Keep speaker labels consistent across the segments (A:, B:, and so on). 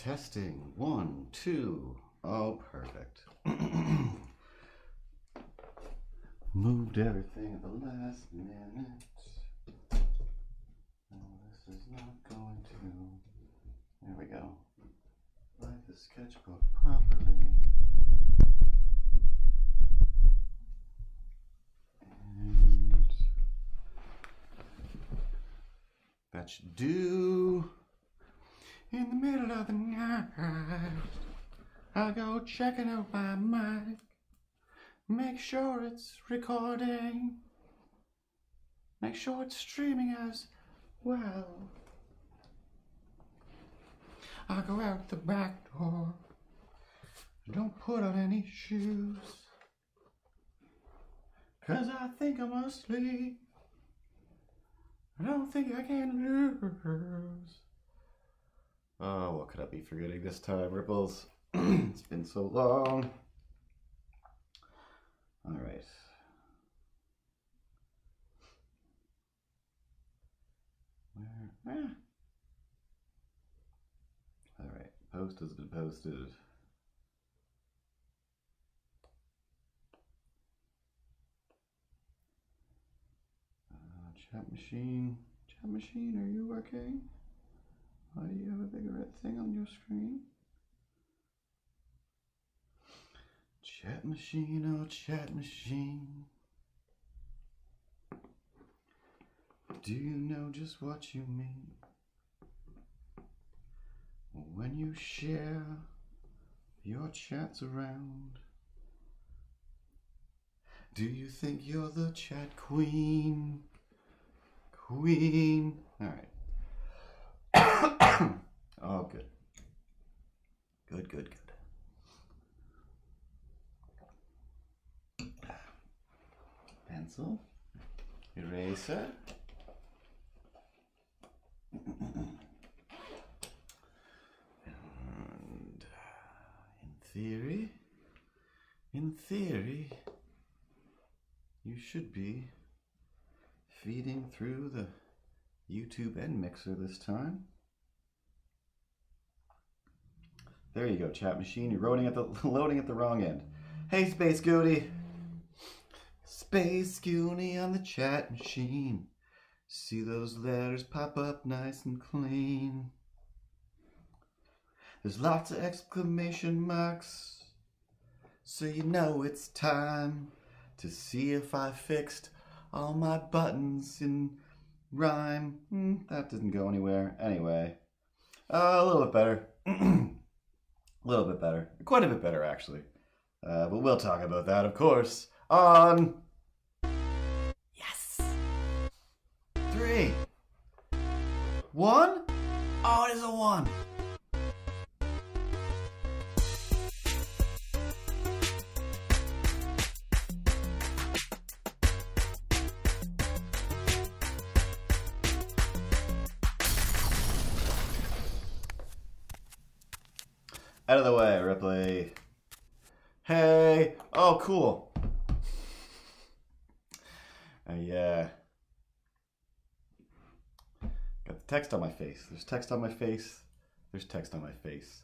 A: Testing. 1, 2. Oh, perfect. Moved everything at the last minute. No, this is not going to. There we go. Write the sketchbook properly. And that should do. In the middle of the night, I go checking out my mic. Make sure it's recording. Make sure it's streaming as well. I go out the back door. Don't put on any shoes, 'cause I think I'm asleep. I don't think I can lose. Oh, what could I be forgetting this time, Ripples? It's been so long. All right. Where? All right. Post has been posted. Chat machine. Chat machine, are you working? Why do you have a big red thing on your screen? Chat machine, oh chat machine. Do you know just what you mean when you share your chats around? Do you think you're the chat queen? Queen. All right. Oh, good. Good, good, good. Pencil. Eraser. And in theory, you should be feeding through the YouTube end mixer this time. There you go, chat machine. You're loading at the wrong end. Hey, Space Goonie. Space Goonie on the chat machine. See those letters pop up nice and clean. There's lots of exclamation marks, so you know it's time to see if I fixed all my buttons in rhyme. That didn't go anywhere. Anyway, a little bit better. A little bit better. Quite a bit better, actually. But we'll talk about that, of course, on... Yes! 3, 1. Oh, it is a 1. Out of the way, Ripley. Hey! Oh, cool. Yeah. Got the text on my face. There's text on my face. There's text on my face.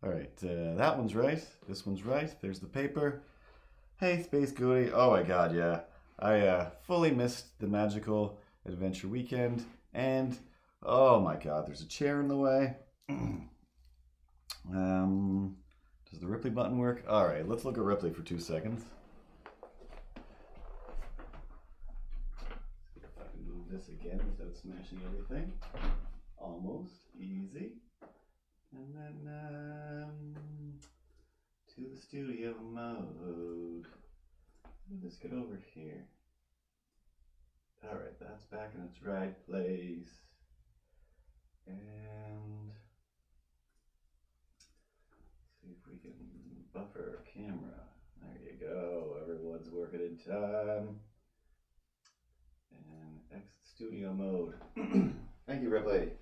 A: All right, that one's right. This one's right. There's the paper. Hey, Space Goonie. Oh my God, yeah. I fully missed the magical adventure weekend, and oh my God, there's a chair in the way. Does the Ripley button work? All right, let's look at Ripley for 2 seconds. See if I can move this again without smashing everything. Almost easy. And then to the studio mode. Let's get over here. All right, that's back in its right place. And see if we can buffer our camera. There you go. Everyone's working in time. And exit studio mode. Thank you, Ripley.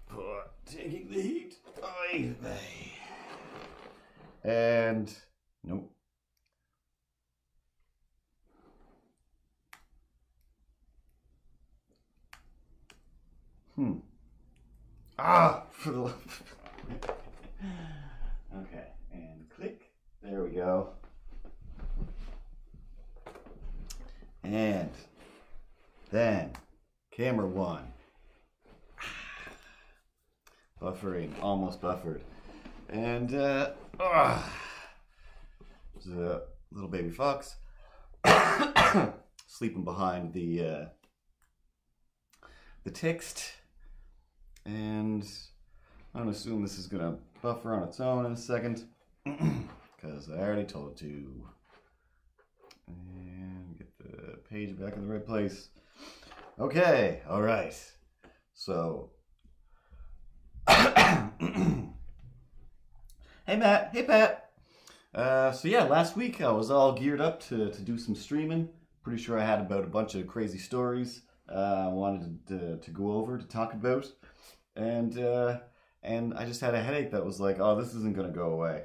A: For taking the heat. Oy vey. And nope. Ah, for the love. Okay, and click. There we go. And then camera 1. Buffering, almost buffered. And there's a little baby fox sleeping behind the text. And I'm gonna assume this is gonna buffer on its own in a second because I already told it to. And get the page back in the right place. Okay, all right. So, hey Matt, hey Pat. So yeah, last week I was all geared up to do some streaming. Pretty sure I had about a bunch of crazy stories I wanted to go over, to talk about. And I just had a headache that was like, oh, this isn't going to go away.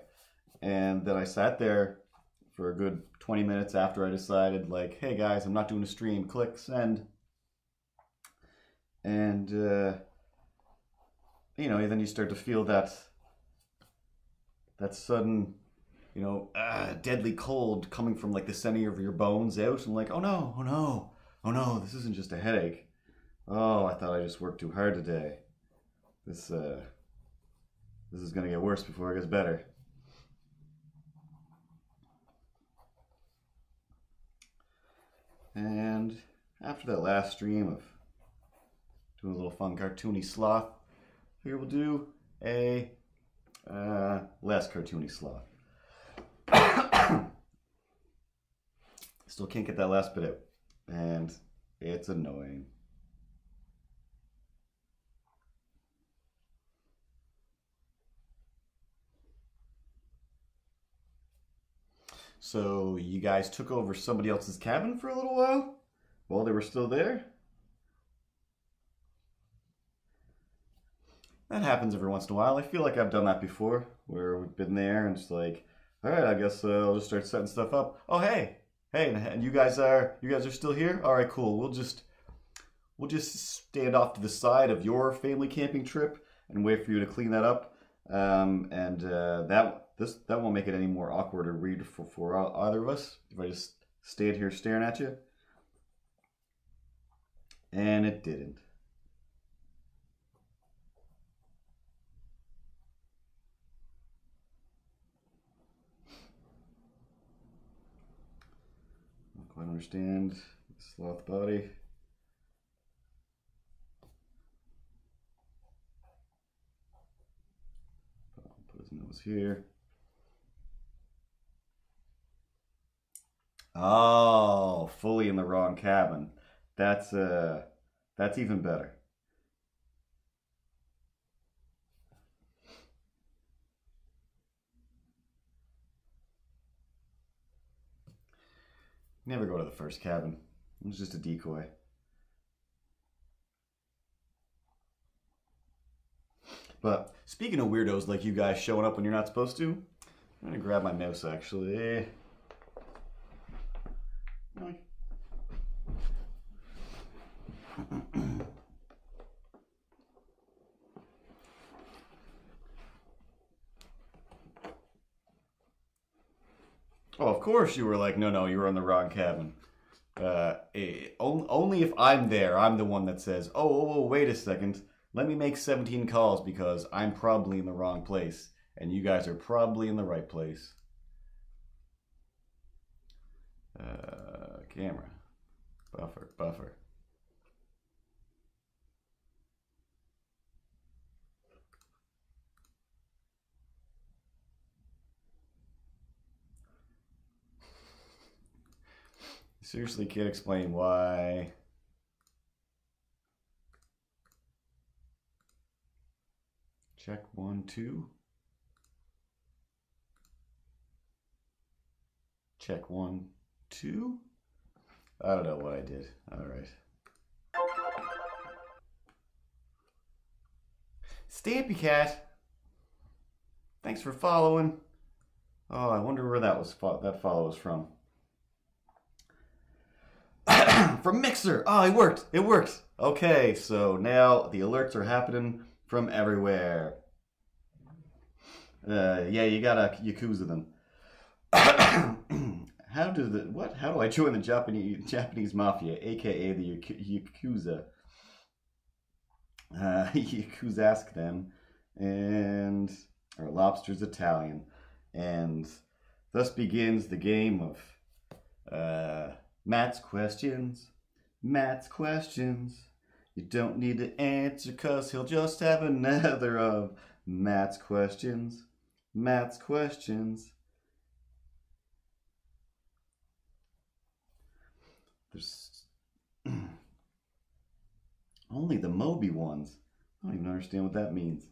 A: And then I sat there for a good 20 minutes after I decided, like, hey guys, I'm not doing a stream. Click send. And, you know, then you start to feel that sudden, you know, deadly cold coming from like the center of your bones out. I'm like, oh no, oh no, oh no, this isn't just a headache. Oh, I thought I just worked too hard today. This is gonna get worse before it gets better. And after that last stream of doing a little fun cartoony sloth, here we'll do a less cartoony sloth. Still can't get that last bit out, and it's annoying. So you guys took over somebody else's cabin for a little while they were still there? That happens every once in a while. I feel like I've done that before, where we've been there and it's like, all right, I guess I'll just start setting stuff up. Oh, hey, and you guys are still here? All right, cool. We'll just stand off to the side of your family camping trip and wait for you to clean that up. That won't make it any more awkward or weird for either of us if I just stayed here staring at you. And it didn't. Don't quite understand the sloth body. Put his nose here. Oh, fully in the wrong cabin. That's even better. Never go to the first cabin. It was just a decoy. But speaking of weirdos like you guys showing up when you're not supposed to, I'm gonna grab my mouse actually. Oh, of course you were like, no, you were in the wrong cabin. Only if I'm there, I'm the one that says, oh, wait a second. Let me make 17 calls because I'm probably in the wrong place. And you guys are probably in the right place. Camera. Buffer. Seriously can't explain why. Check 1, 2. Check 1, 2. I don't know what I did. All right. Stampy Cat. Thanks for following. Oh, I wonder where that follow was from. From Mixer. Oh, it worked. Okay, so now the alerts are happening from everywhere. Yeah, you gotta Yakuza them. How do I join the Japanese mafia, aka the Yakuza? Yakuza ask them, and our lobster's Italian, and thus begins the game of Matt's questions. Matt's questions. You don't need to answer, cause he'll just have another of Matt's questions. Matt's questions. There's only the Moby ones. I don't even understand what that means.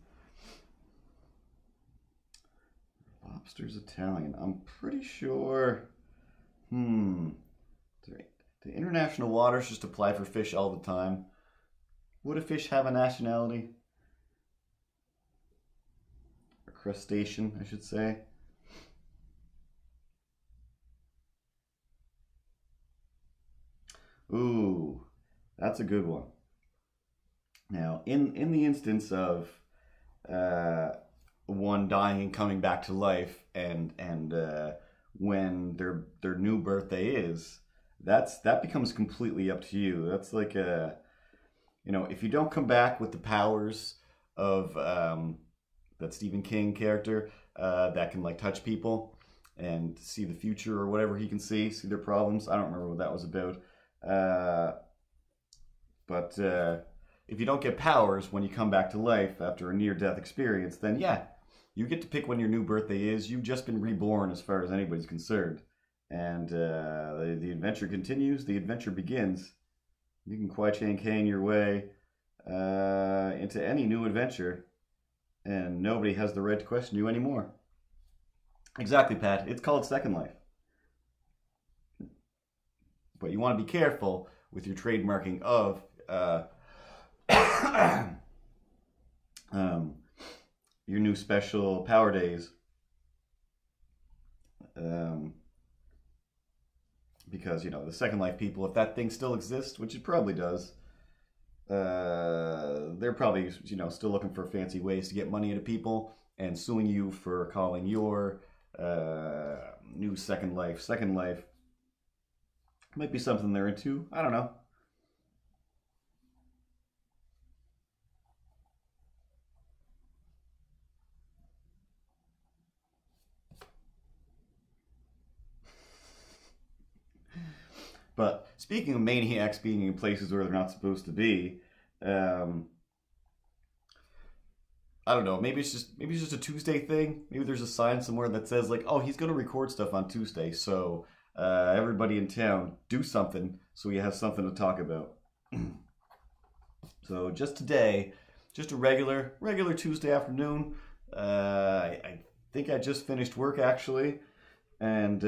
A: Lobster's Italian. I'm pretty sure. Do international waters just apply for fish all the time? Would a fish have a nationality? A crustacean, I should say. Ooh, that's a good one. Now, in the instance of one dying and coming back to life, and when their new birthday is, that becomes completely up to you. That's like if you don't come back with the powers of that Stephen King character that can like touch people and see the future or whatever he can see their problems. I don't remember what that was about. But if you don't get powers when you come back to life after a near-death experience, then yeah, you get to pick when your new birthday is. You've just been reborn as far as anybody's concerned. And the adventure continues. The adventure begins. You can Kwai-Chang Kang your way into any new adventure, and nobody has the right to question you anymore. Exactly, Pat. It's called Second Life. But you want to be careful with your trademarking of your new special power days. Because, the Second Life people, if that thing still exists, which it probably does, they're probably, still looking for fancy ways to get money out of people and suing you for calling your new Second Life Second Life. Might be something they're into. I don't know. But speaking of maniacs being in places where they're not supposed to be, I don't know. Maybe it's just a Tuesday thing. Maybe there's a sign somewhere that says like, "Oh, he's going to record stuff on Tuesday, so everybody in town do something so we have something to talk about." So just today, just a regular Tuesday afternoon. I think I just finished work actually, and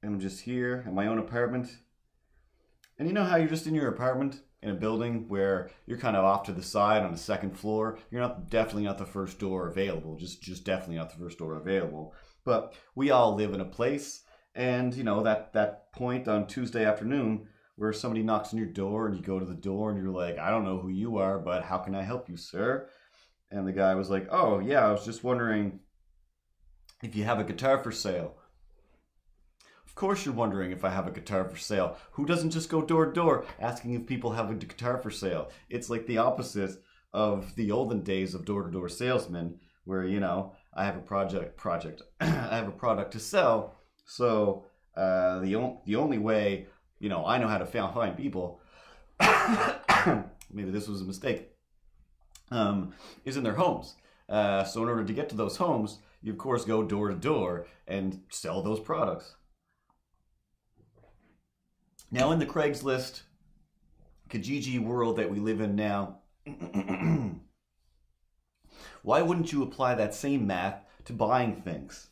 A: I'm just here in my own apartment. And you know how you're just in your apartment in a building where you're kind of off to the side on the second floor? You're definitely not the first door available. Just definitely not the first door available. But we all live in a place, and that point on Tuesday afternoon where somebody knocks on your door and you go to the door and you're like, "I don't know who you are, but how can I help you, sir?" And the guy was like, "Oh yeah, I was just wondering if you have a guitar for sale." Of course you're wondering if I have a guitar for sale. Who doesn't just go door to door asking if people have a guitar for sale? It's like the opposite of the olden days of door-to-door salesmen, where I have a project I have a product to sell. So the only way I know how to find people maybe this was a mistake is in their homes. So in order to get to those homes, you of course go door to door and sell those products. Now in the Craigslist Kijiji world that we live in now, why wouldn't you apply that same math to buying things?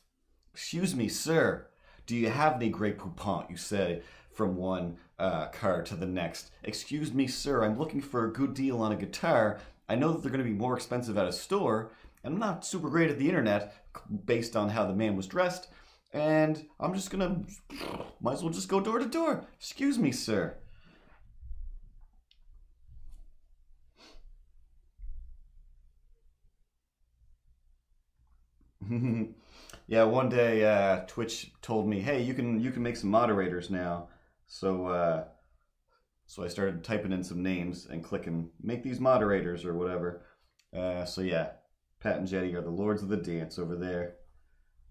A: "Excuse me, sir, do you have any Grey Poupon?" you say from one car to the next. "Excuse me, sir, I'm looking for a good deal on a guitar. I know that they're going to be more expensive at a store, and I'm not super great at the internet based on how the man was dressed. And I'm just gonna, might as well just go door to door. Excuse me, sir." Yeah, one day Twitch told me, "Hey, you can make some moderators now." So so I started typing in some names and clicking "Make these moderators" or whatever. So yeah, Pat and Jetty are the lords of the dance over there.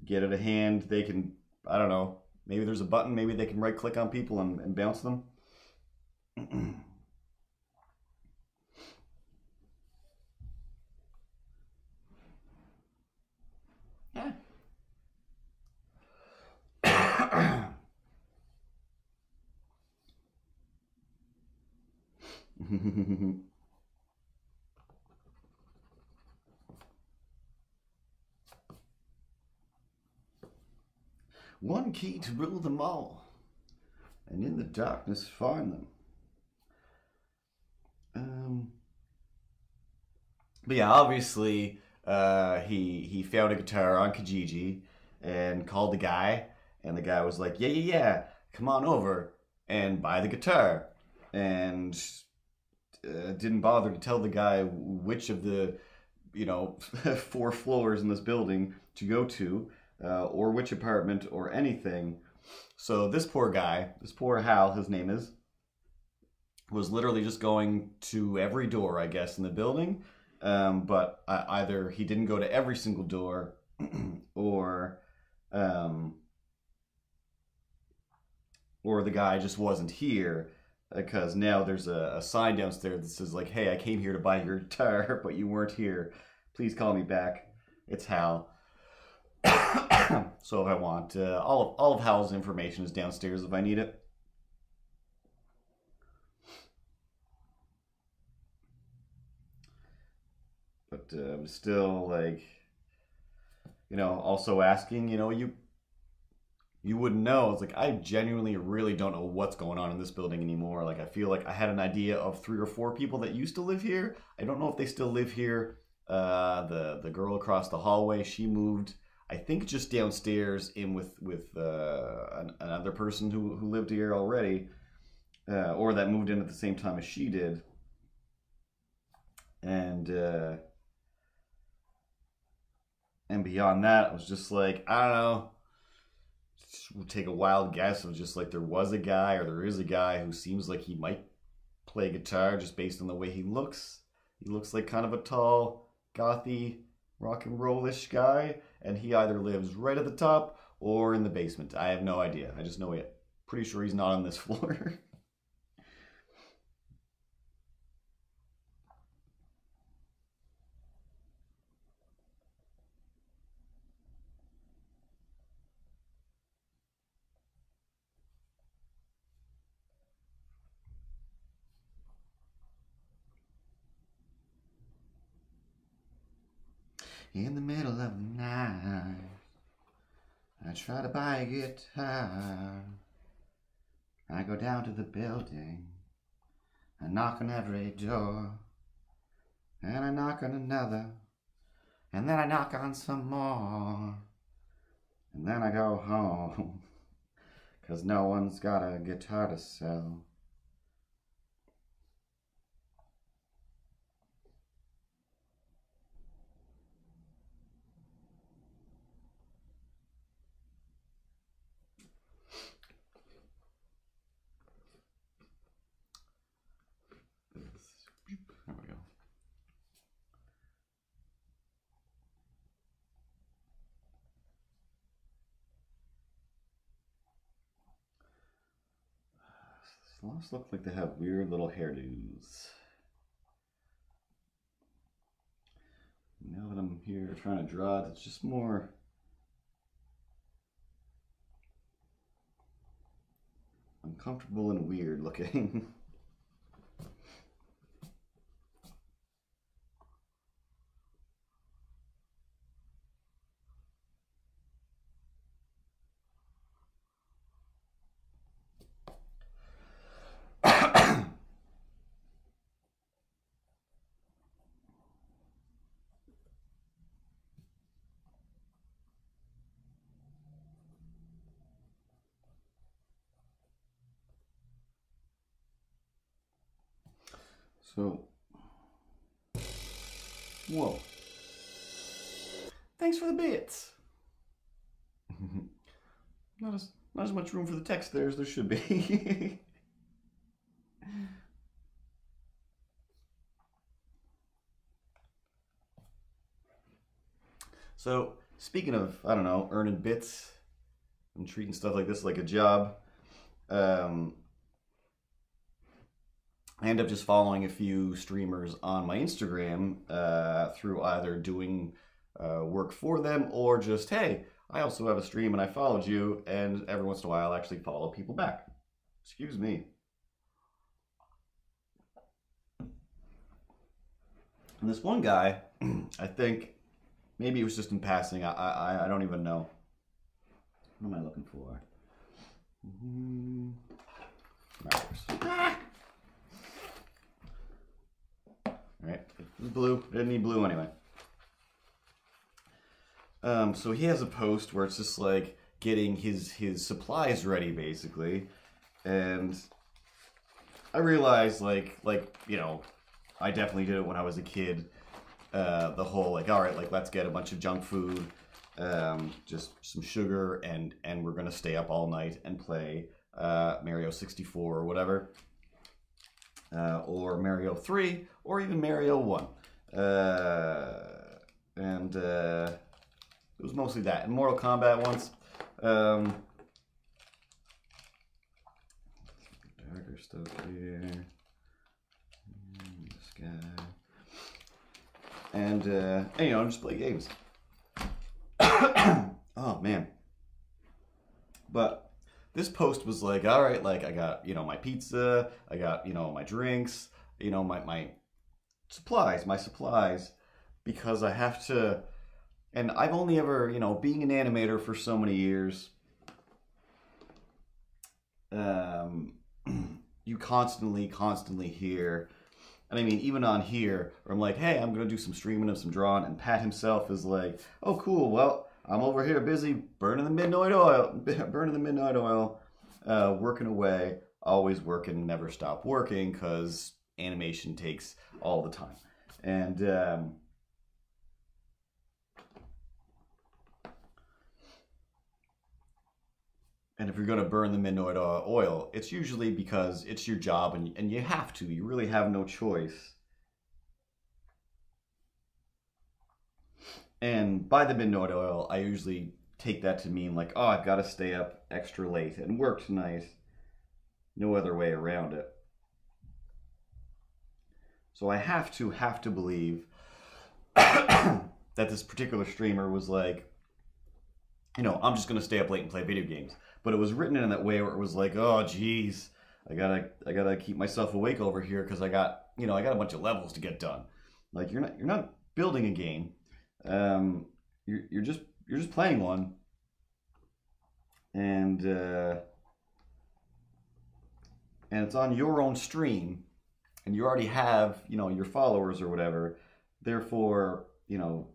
A: Get it a hand. They can, I don't know. Maybe there's a button. Maybe they can right click on people and bounce them. Yeah. One key to rule them all, and in the darkness find them. But yeah, obviously, he found a guitar on Kijiji and called the guy, and the guy was like, "Yeah, come on over and buy the guitar," and didn't bother to tell the guy which of the 4 floors in this building to go to, or which apartment or anything. So this poor guy, this poor Hal, his name is, was literally just going to every door, I guess, in the building. But either he didn't go to every single door, or um, or the guy just wasn't here. Because now there's a sign downstairs that says like, "Hey, I came here to buy your guitar, but you weren't here. Please call me back. It's Hal." So if I want, all of Hal's information is downstairs if I need it. But I'm still like, also asking, you wouldn't know. It's like I genuinely really don't know what's going on in this building anymore. Like I feel like I had an idea of 3 or 4 people that used to live here. I don't know if they still live here. The girl across the hallway, she moved, I think, just downstairs in with another person who lived here already, or that moved in at the same time as she did. And beyond that, it was just like, I don't know. Would take a wild guess of just like there was a guy or there is a guy who seems like he might play guitar just based on the way he looks. He looks like kind of a tall, gothy, rock and rollish guy, and he either lives right at the top or in the basement. I have no idea. I just know it. Pretty sure he's not on this floor. In the middle of the night, I try to buy a guitar. I go down to the building, I knock on every door, and I knock on another, and then I knock on some more, and then I go home, 'cause no one's got a guitar to sell. There we go. Sloths look like they have weird little hairdos. Now that I'm here trying to draw it, it's just more uncomfortable and weird looking. So, whoa. Thanks for the bits. not as much room for the text there as there should be. So, speaking of, I don't know, earning bits and treating stuff like this like a job, I end up just following a few streamers on my Instagram through either doing work for them or just, hey, I also have a stream and I followed you, and every once in a while I'll actually follow people back. Excuse me. And this one guy, I think maybe it was just in passing. I don't even know. What am I looking for? Alright, it was blue. I didn't need blue anyway. So he has a post where it's just like getting his supplies ready, basically. And I realized, like, you know, I definitely did it when I was a kid. The whole, like, all right, like, let's get a bunch of junk food, just some sugar, and we're gonna stay up all night and play Mario 64 or whatever, or Mario 3, or even Mario 1. And it was mostly that. And Mortal Kombat once. Darker stuff here. This guy. And you know, just play games. Oh, man. But this post was like, all right, like, I got, you know, my pizza. I got, you know, my drinks. You know, my supplies. Because I have to... And I've only ever, you know, being an animator for so many years, you constantly hear, and I mean, even on here, where I'm like, hey, I'm going to do some streaming of some drawing, and Pat himself is like, oh, cool, well, I'm over here busy burning the midnight oil, working away, always working, never stop working, because animation takes all the time. And, and if you're going to burn the midnight oil, it's usually because it's your job and you have to. You really have no choice. And by the midnight oil, I usually take that to mean like, oh, I've got to stay up extra late and work tonight. No other way around it. So I have to believe that this particular streamer was like, you know, I'm just going to stay up late and play video games. But it was written in that way where it was like, oh, geez, I gotta keep myself awake over here because I got a bunch of levels to get done. Like you're not building a game. You're just playing one, and it's on your own stream, and you already have, you know, your followers or whatever. Therefore, you know,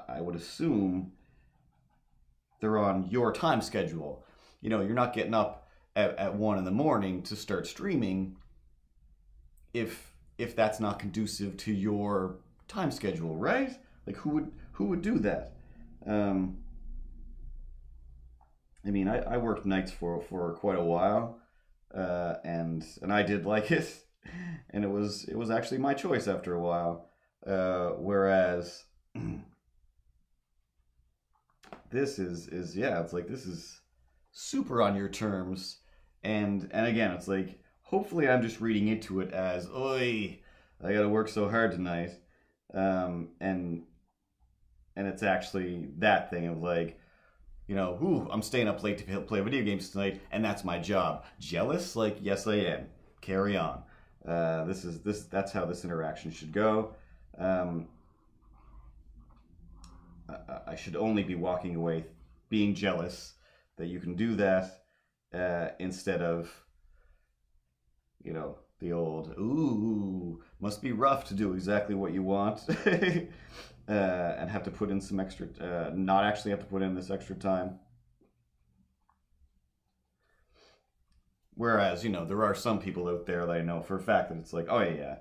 A: I would assume they're on your time schedule. You know, you're not getting up at 1 in the morning to start streaming if that's not conducive to your time schedule, right? Like who would do that? I mean, I worked nights for quite a while, and I did like it, and it was actually my choice after a while. Whereas this is yeah, it's like this is super on your terms, and again, it's like hopefully I'm just reading into it as, oi, I gotta work so hard tonight, and it's actually that thing of like, you know, ooh, I'm staying up late to play video games tonight, and that's my job. Jealous? Like, yes, I am. Carry on. That's how this interaction should go. I should only be walking away being jealous that you can do that, instead of, you know, the old, ooh, must be rough to do exactly what you want, and have to put in some extra, not actually have to put in this extra time. Whereas, you know, there are some people out there that I know for a fact that it's like, oh yeah,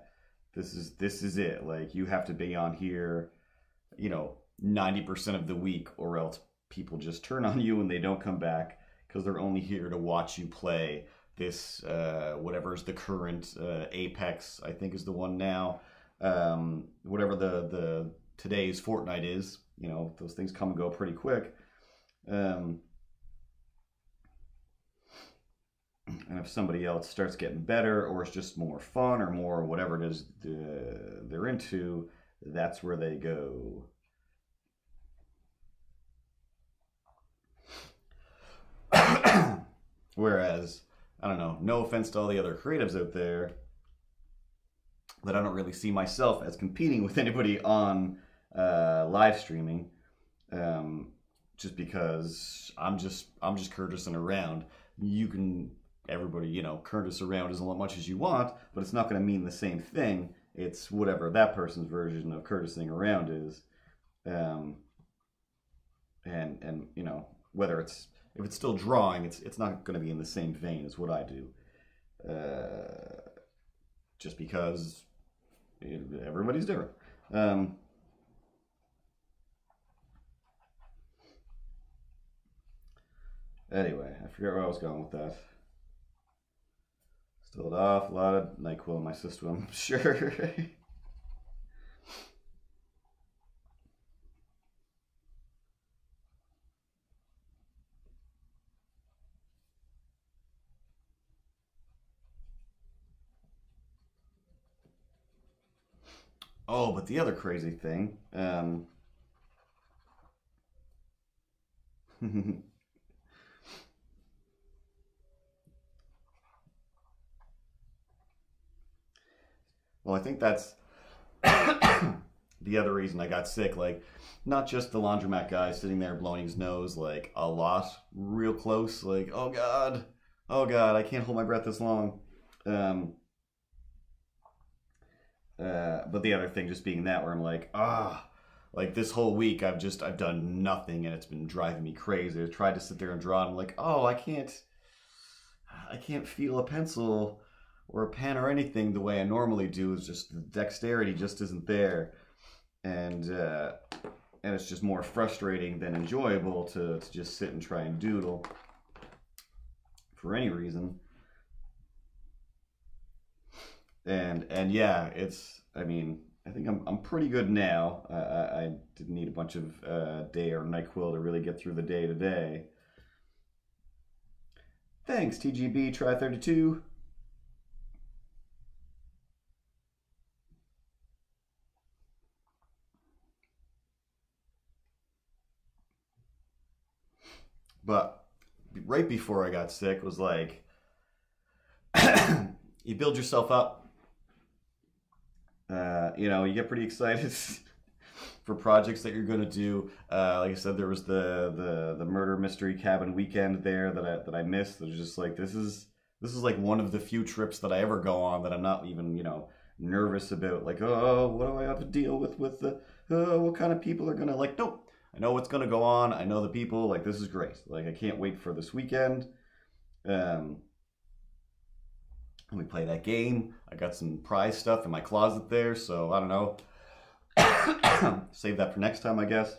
A: this is it. Like, you have to be on here, you know, 90% of the week, or else people just turn on you and they don't come back because they're only here to watch you play this, whatever's the current Apex, I think is the one now. Whatever the today's Fortnite is, you know, those things come and go pretty quick. And if somebody else starts getting better, or it's just more fun, or more whatever it is they're into, that's where they go. Whereas, I don't know, no offense to all the other creatives out there, that I don't really see myself as competing with anybody on live streaming, just because I'm just courtesing around. You can, everybody, you know, courtesy around as much as you want, but it's not going to mean the same thing. It's whatever that person's version of courtesying around is, and you know, whether it's, if it's still drawing, it's not going to be in the same vein as what I do, just because everybody's different. Anyway, I forget where I was going with that. Still an awful lot of NyQuil in my system, I'm sure. Oh, but the other crazy thing, well, I think that's the other reason I got sick. Like, not just the laundromat guy sitting there blowing his nose, like, a lot, real close, like, oh God, I can't hold my breath this long. But the other thing just being that, where I'm like, like this whole week I've done nothing, and it's been driving me crazy. I tried to sit there and draw, and I'm like, oh, I can't feel a pencil or a pen or anything the way I normally do. It's just the dexterity just isn't there, and it's just more frustrating than enjoyable to just sit and try and doodle for any reason. And yeah, I mean, I think I'm pretty good now. I didn't need a bunch of day or NyQuil to really get through the day today. Thanks, TGB Try 32. But right before I got sick was like, you build yourself up. You know, you get pretty excited for projects that you're going to do. Like I said, there was the murder mystery cabin weekend there that I missed. It was just like, this is like one of the few trips that I ever go on that I'm not even, you know, nervous about. Like, oh, what do I have to deal with the what kind of people are gonna, like, nope. I know what's gonna go on. I know the people. Like, this is great. Like, I can't wait for this weekend. And we play that game. I got some prize stuff in my closet there, so I don't know. Save that for next time, I guess.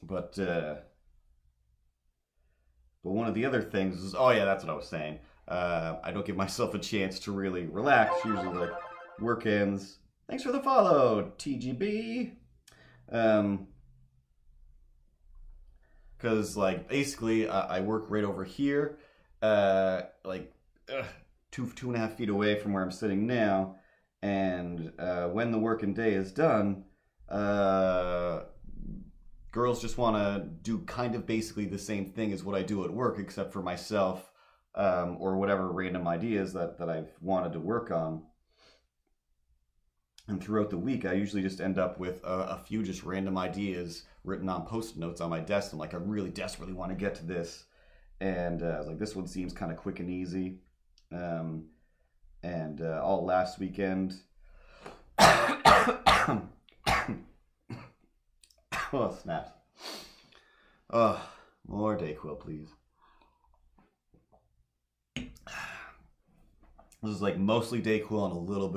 A: But one of the other things is, oh yeah, that's what I was saying. I don't give myself a chance to really relax. Usually, like, work ends. Thanks for the follow, TGB. Because, like, basically, I work right over here, like, 2.5 feet away from where I'm sitting now, and when the working day is done, girls just want to do kind of basically the same thing as what I do at work, except for myself, or whatever random ideas that I've wanted to work on. And throughout the week, I usually just end up with a few just random ideas written on Post-it notes on my desk. I'm like, I really desperately want to get to this. And I was like, this one seems kind of quick and easy. All last weekend. Oh, snaps. Oh, more Dayquil, please. This is like mostly Dayquil and a little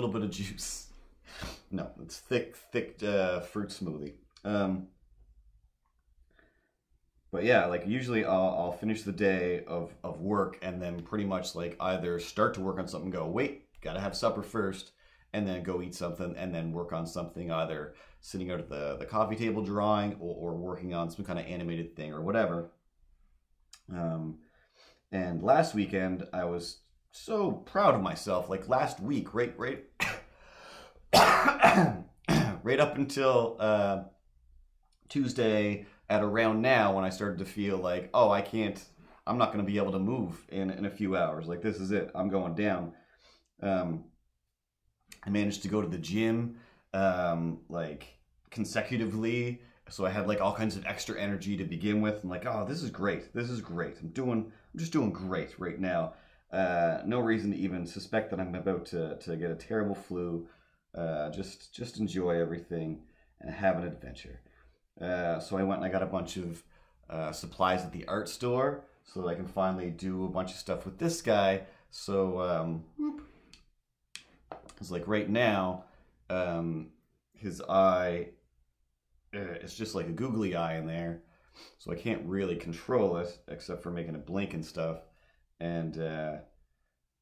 A: bit of juice. No, it's thick fruit smoothie. Um, but yeah, like usually I'll finish the day of work and then pretty much like either start to work on something, go, wait, gotta have supper first, and then go eat something and then work on something, either sitting out at the coffee table drawing or working on some kind of animated thing or whatever. Um, and last weekend I was so proud of myself. Like last week, right right up until Tuesday at around now, when I started to feel like, oh, I'm not going to be able to move in a few hours. Like, this is it. I'm going down. I managed to go to the gym, like, consecutively. So I had, like, all kinds of extra energy to begin with. I'm like, oh, this is great. This is great. I'm just doing great right now. No reason to even suspect that I'm about to get a terrible flu. Just enjoy everything and have an adventure. So I went and I got a bunch of supplies at the art store so that I can finally do a bunch of stuff with this guy. So it's like right now, his eye, it's just like a googly eye in there. So I can't really control it except for making it blink and stuff. And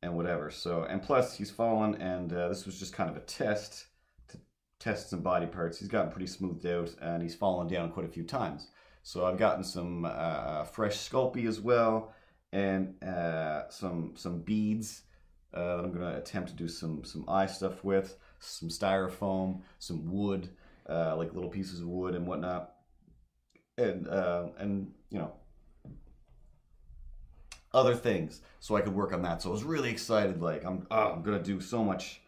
A: whatever. So, and plus he's fallen, and this was just kind of a test to test some body parts. He's gotten pretty smoothed out, and he's fallen down quite a few times. So I've gotten some fresh Sculpey as well, and some beads that I'm going to attempt to do some eye stuff with, some styrofoam, some wood, like little pieces of wood and whatnot, and you know, other things, so I could work on that. So I was really excited. Like I'm gonna do so much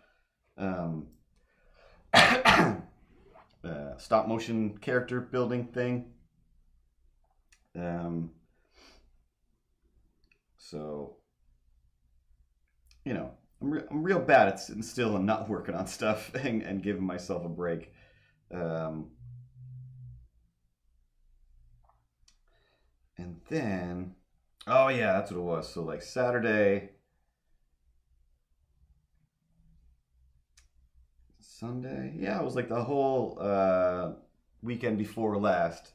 A: stop motion character building thing. So you know, I'm real bad at sitting still and not working on stuff and giving myself a break. And then, oh yeah, that's what it was. So like Saturday, Sunday, yeah, it was like the whole weekend before last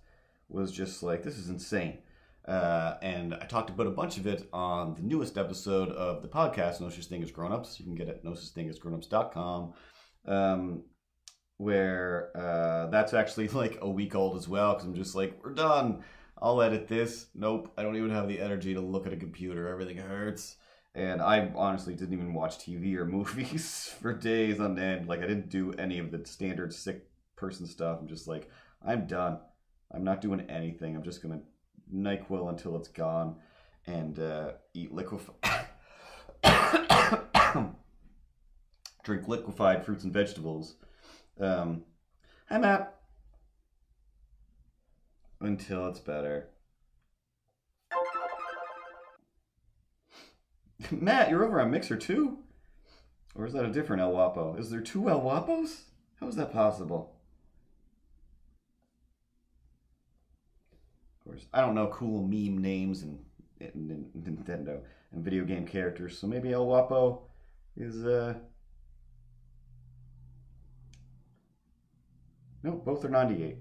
A: was just like, this is insane. And I talked about a bunch of it on the newest episode of the podcast, No Such Thing as Grownups. You can get it at nosuchthingasgrownups.com, where that's actually like a week old as well, because I'm just like, we're done. I'll edit this. Nope, I don't even have the energy to look at a computer. Everything hurts. And I honestly didn't even watch TV or movies for days on end. Like, I didn't do any of the standard sick person stuff. I'm just like, I'm done. I'm not doing anything. I'm just going to NyQuil until it's gone and eat drink liquefied fruits and vegetables. Hi, Matt. Until it's better. Matt, you're over on Mixer too? Or is that a different El Wapo? Is there two El Wapos? How is that possible? Of course, I don't know cool meme names and Nintendo and video game characters, so maybe El Wapo is nope, both are 98.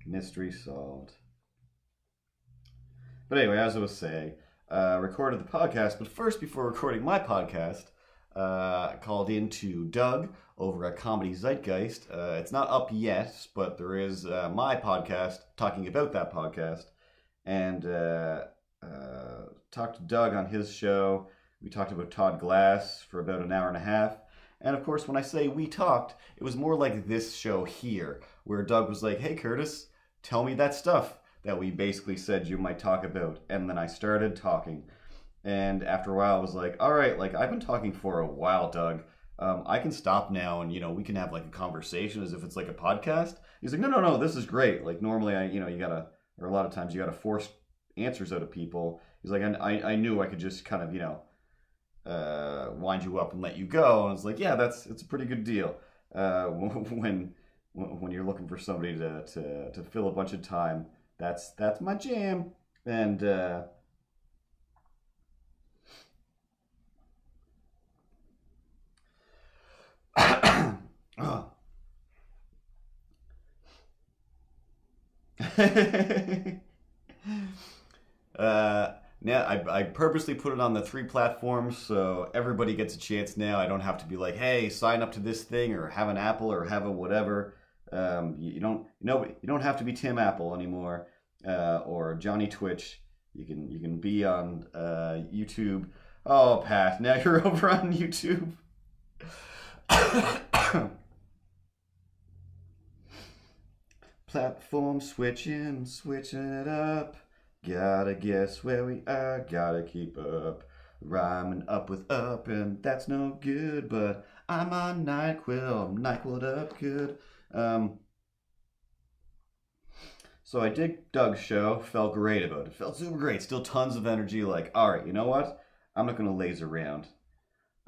A: Mystery solved. But anyway, as I was saying, recorded the podcast, but first, before recording my podcast, I called in to Doug over at Comedy Zeitgeist. It's not up yet, but there is my podcast talking about that podcast. And talked to Doug on his show. We talked about Todd Glass for about an hour and a half. And of course, when I say we talked, it was more like this show here, where Doug was like, hey, Curtis, tell me that stuff that we basically said you might talk about. And then I started talking. And after a while, I was like, all right, like, I've been talking for a while, Doug. I can stop now and, you know, we can have like a conversation as if it's like a podcast. He's like, no, this is great. Like, normally, you gotta, or a lot of times you gotta force answers out of people. He's like, I knew I could just kind of, wind you up and let you go. And it's like, yeah, it's a pretty good deal. When you're looking for somebody to fill a bunch of time, that's my jam. And Now I purposely put it on the 3 platforms so everybody gets a chance now. I don't have to be like, hey, sign up to this thing or have an Apple or have a whatever. You don't have to be Tim Apple anymore or Johnny Twitch. You can be on YouTube. Oh, Pat, now you're over on YouTube. Platform switching it up. Gotta guess where we are, gotta keep up. Rhyming up with up, and that's no good, but I'm on NyQuil, NyQuil'd up good. So I did Doug's show, felt great about it. Felt super great, still tons of energy, like, alright, you know what? I'm not gonna laze around.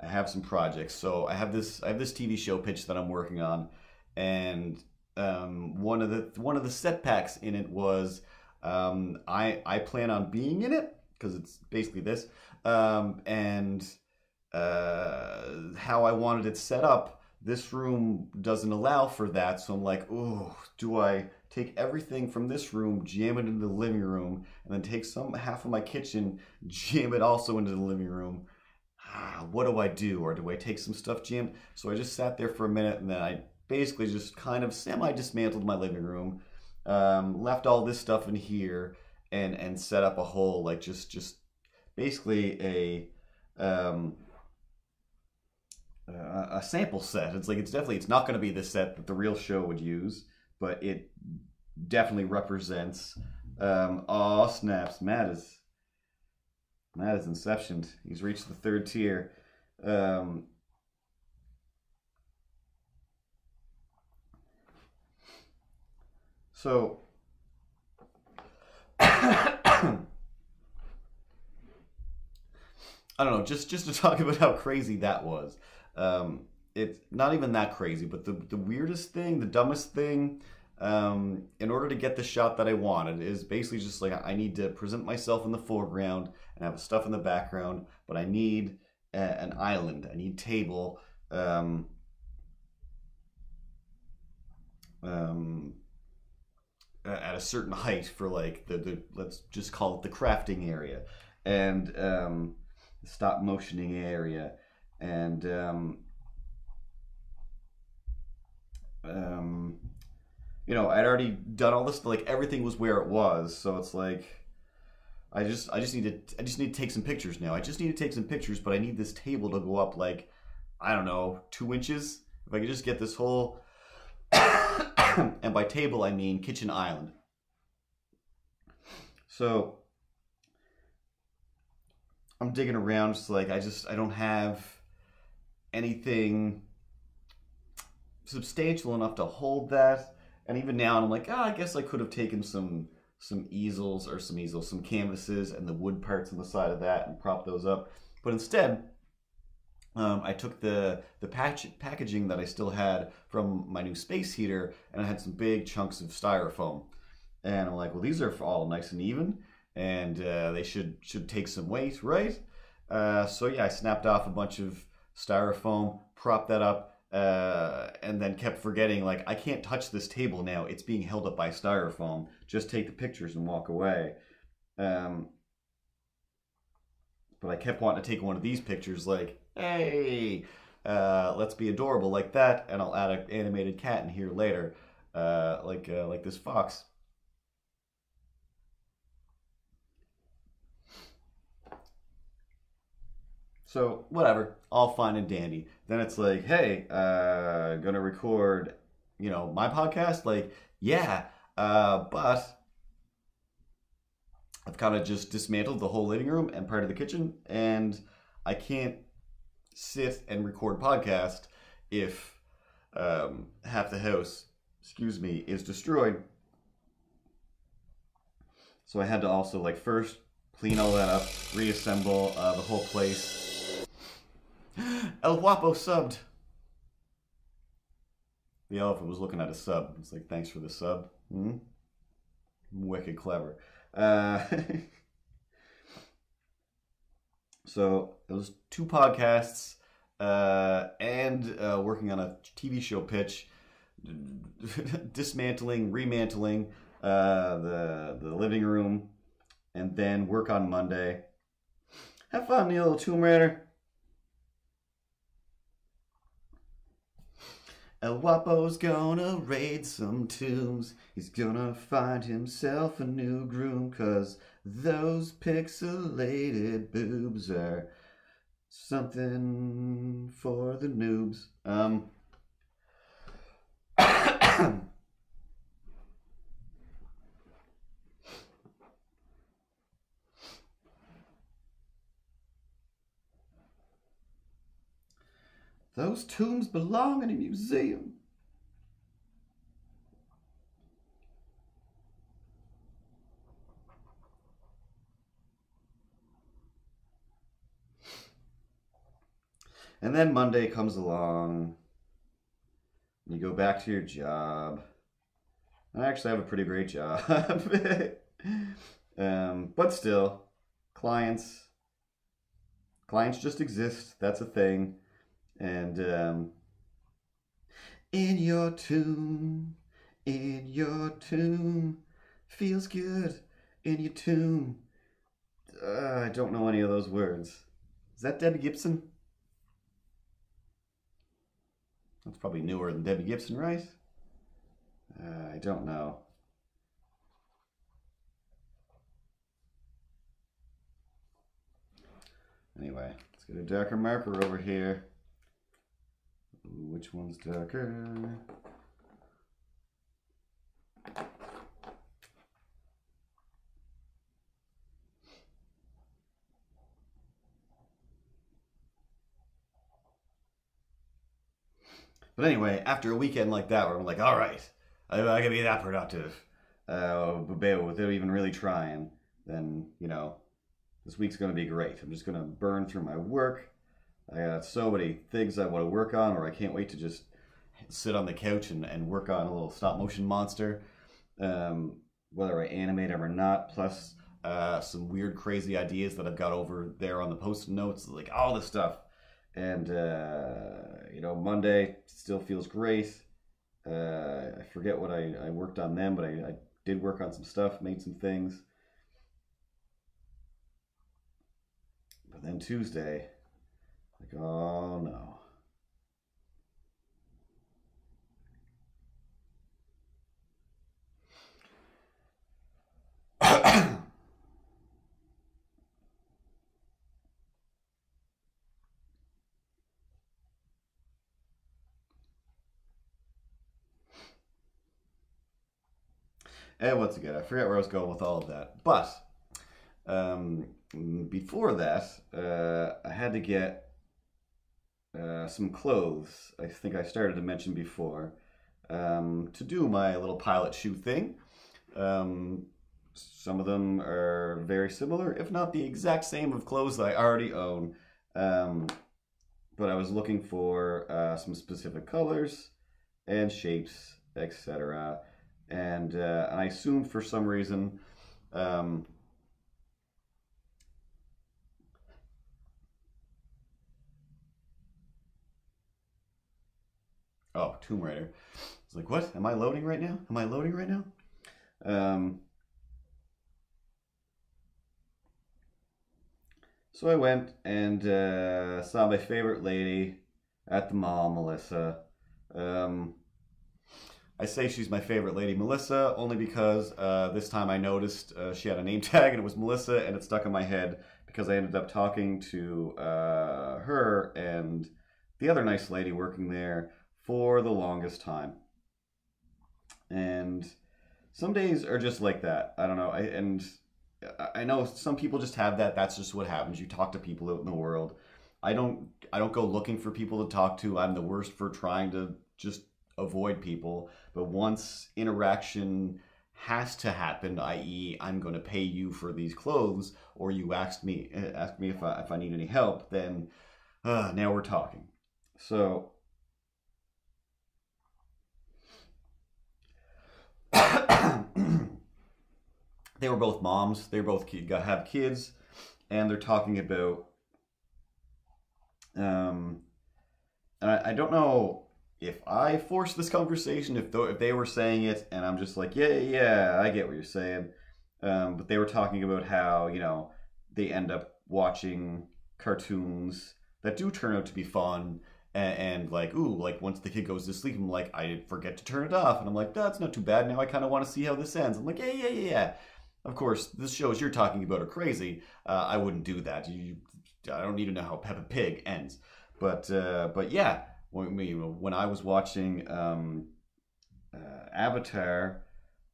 A: I have some projects. So I have this TV show pitch that I'm working on, and one of the setbacks in it was I plan on being in it because it's basically this, and how I wanted it set up. This room doesn't allow for that, so I'm like, oh, do I take everything from this room, jam it into the living room, and then take half of my kitchen, jam it also into the living room? What do I do? Or do I take some stuff jammed? So I just sat there for a minute, and then I basically just kind of semi-dismantled my living room, left all this stuff in here, and set up a whole, like, just basically a sample set. It's like, it's not going to be the set that the real show would use, but it definitely represents. Oh snaps! Matt is inceptioned. He's reached the 3rd tier. So I don't know, just to talk about how crazy that was. It's not even that crazy, but the weirdest thing, the dumbest thing, in order to get the shot that I wanted, is basically just like, I need to present myself in the foreground and have stuff in the background, but I need an island. I need table. At a certain height for like the let's just call it the crafting area, and stop motioning area, and I'd already done all this, like everything was where it was, so it's like I just need to take some pictures now. I just need to take some pictures, but I need this table to go up like, I don't know, 2 inches. If I could just get this whole and by table I mean kitchen island. So I'm digging around, just like I don't have anything substantial enough to hold that. And even now I'm like, I guess I could have taken some canvases and the wood parts on the side of that and propped those up. But instead, I took the packaging that I still had from my new space heater, and I had some big chunks of styrofoam. And I'm like, well, these are all nice and even, and they should take some weight, right? So yeah, I snapped off a bunch of styrofoam, propped that up, and then kept forgetting, like, I can't touch this table now. It's being held up by styrofoam. Just take the pictures and walk away. But I kept wanting to take one of these pictures, like, hey, let's be adorable like that, and I'll add an animated cat in here later, like this fox. So whatever, all fine and dandy. Then it's like, hey, gonna record, my podcast. Like, yeah, but I've kind of just dismantled the whole living room and part of the kitchen, and I can't sit and record podcast if half the house, is destroyed. So I had to also, like, first clean all that up, reassemble the whole place. El Guapo subbed. The elephant was looking at a sub. It's like, thanks for the sub. Wicked clever. So it was 2 podcasts and working on a TV show pitch, dismantling, remantling, the living room, and then work on Monday. Have fun, you little Tomb Raider. El Guapo's gonna raid some tombs. He's gonna find himself a new groom, 'cause those pixelated boobs are something for the noobs. Those tombs belong in a museum. And then Monday comes along. You go back to your job. I actually have a pretty great job. But still, clients just exist. That's a thing. And in your tomb, feels good in your tomb. I don't know any of those words. Is that Debbie Gibson? That's probably newer than Debbie Gibson, right? I don't know. Anyway, let's get a darker marker over here. Ooh, which one's darker? But anyway, after a weekend like that, where I'm like, all right, I can be that productive, without even really trying, then, you know, this week's going to be great. I'm just going to burn through my work. I got so many things I want to work on, or I can't wait to just sit on the couch and work on a little stop motion monster, whether I animate them or not, plus some weird, crazy ideas that I've got over there on the post-it notes, like all this stuff. And, you know, Monday still feels great. I forget what I worked on then, but I did work on some stuff, made some things. But then Tuesday, like, oh no. And once again, I forget where I was going with all of that. But before that, I had to get some clothes. I think I started to mention before, to do my little pilot shoot thing. Some of them are very similar, if not the exact same of clothes that I already own. But I was looking for some specific colors and shapes, etc. And I assumed for some reason oh, Tomb Raider. It's like, what? Am I loading right now? Am I loading right now? So I went and saw my favorite lady at the mall, Melissa. I say she's my favorite lady, Melissa, only because this time I noticed she had a name tag and it was Melissa, and it stuck in my head because I ended up talking to her and the other nice lady working there for the longest time. And some days are just like that. I don't know. I know some people just have that. That's just what happens. You talk to people out in the world. I don't go looking for people to talk to. I'm the worst for trying to just avoid people. But once interaction has to happen, i.e., I'm going to pay you for these clothes, or you ask me if I need any help, then now we're talking. So they were both moms. They both have kids, and they're talking about. And I don't know if I forced this conversation, if they were saying it, and I'm just like, yeah, I get what you're saying, but they were talking about how they end up watching cartoons that do turn out to be fun, and like, ooh, like once the kid goes to sleep, I'm like, I forget to turn it off, and I'm like, that's not too bad. Now I kind of want to see how this ends. I'm like, yeah. Of course, the shows you're talking about are crazy. I wouldn't do that. I don't need to know how Peppa Pig ends. But yeah, when I was watching Avatar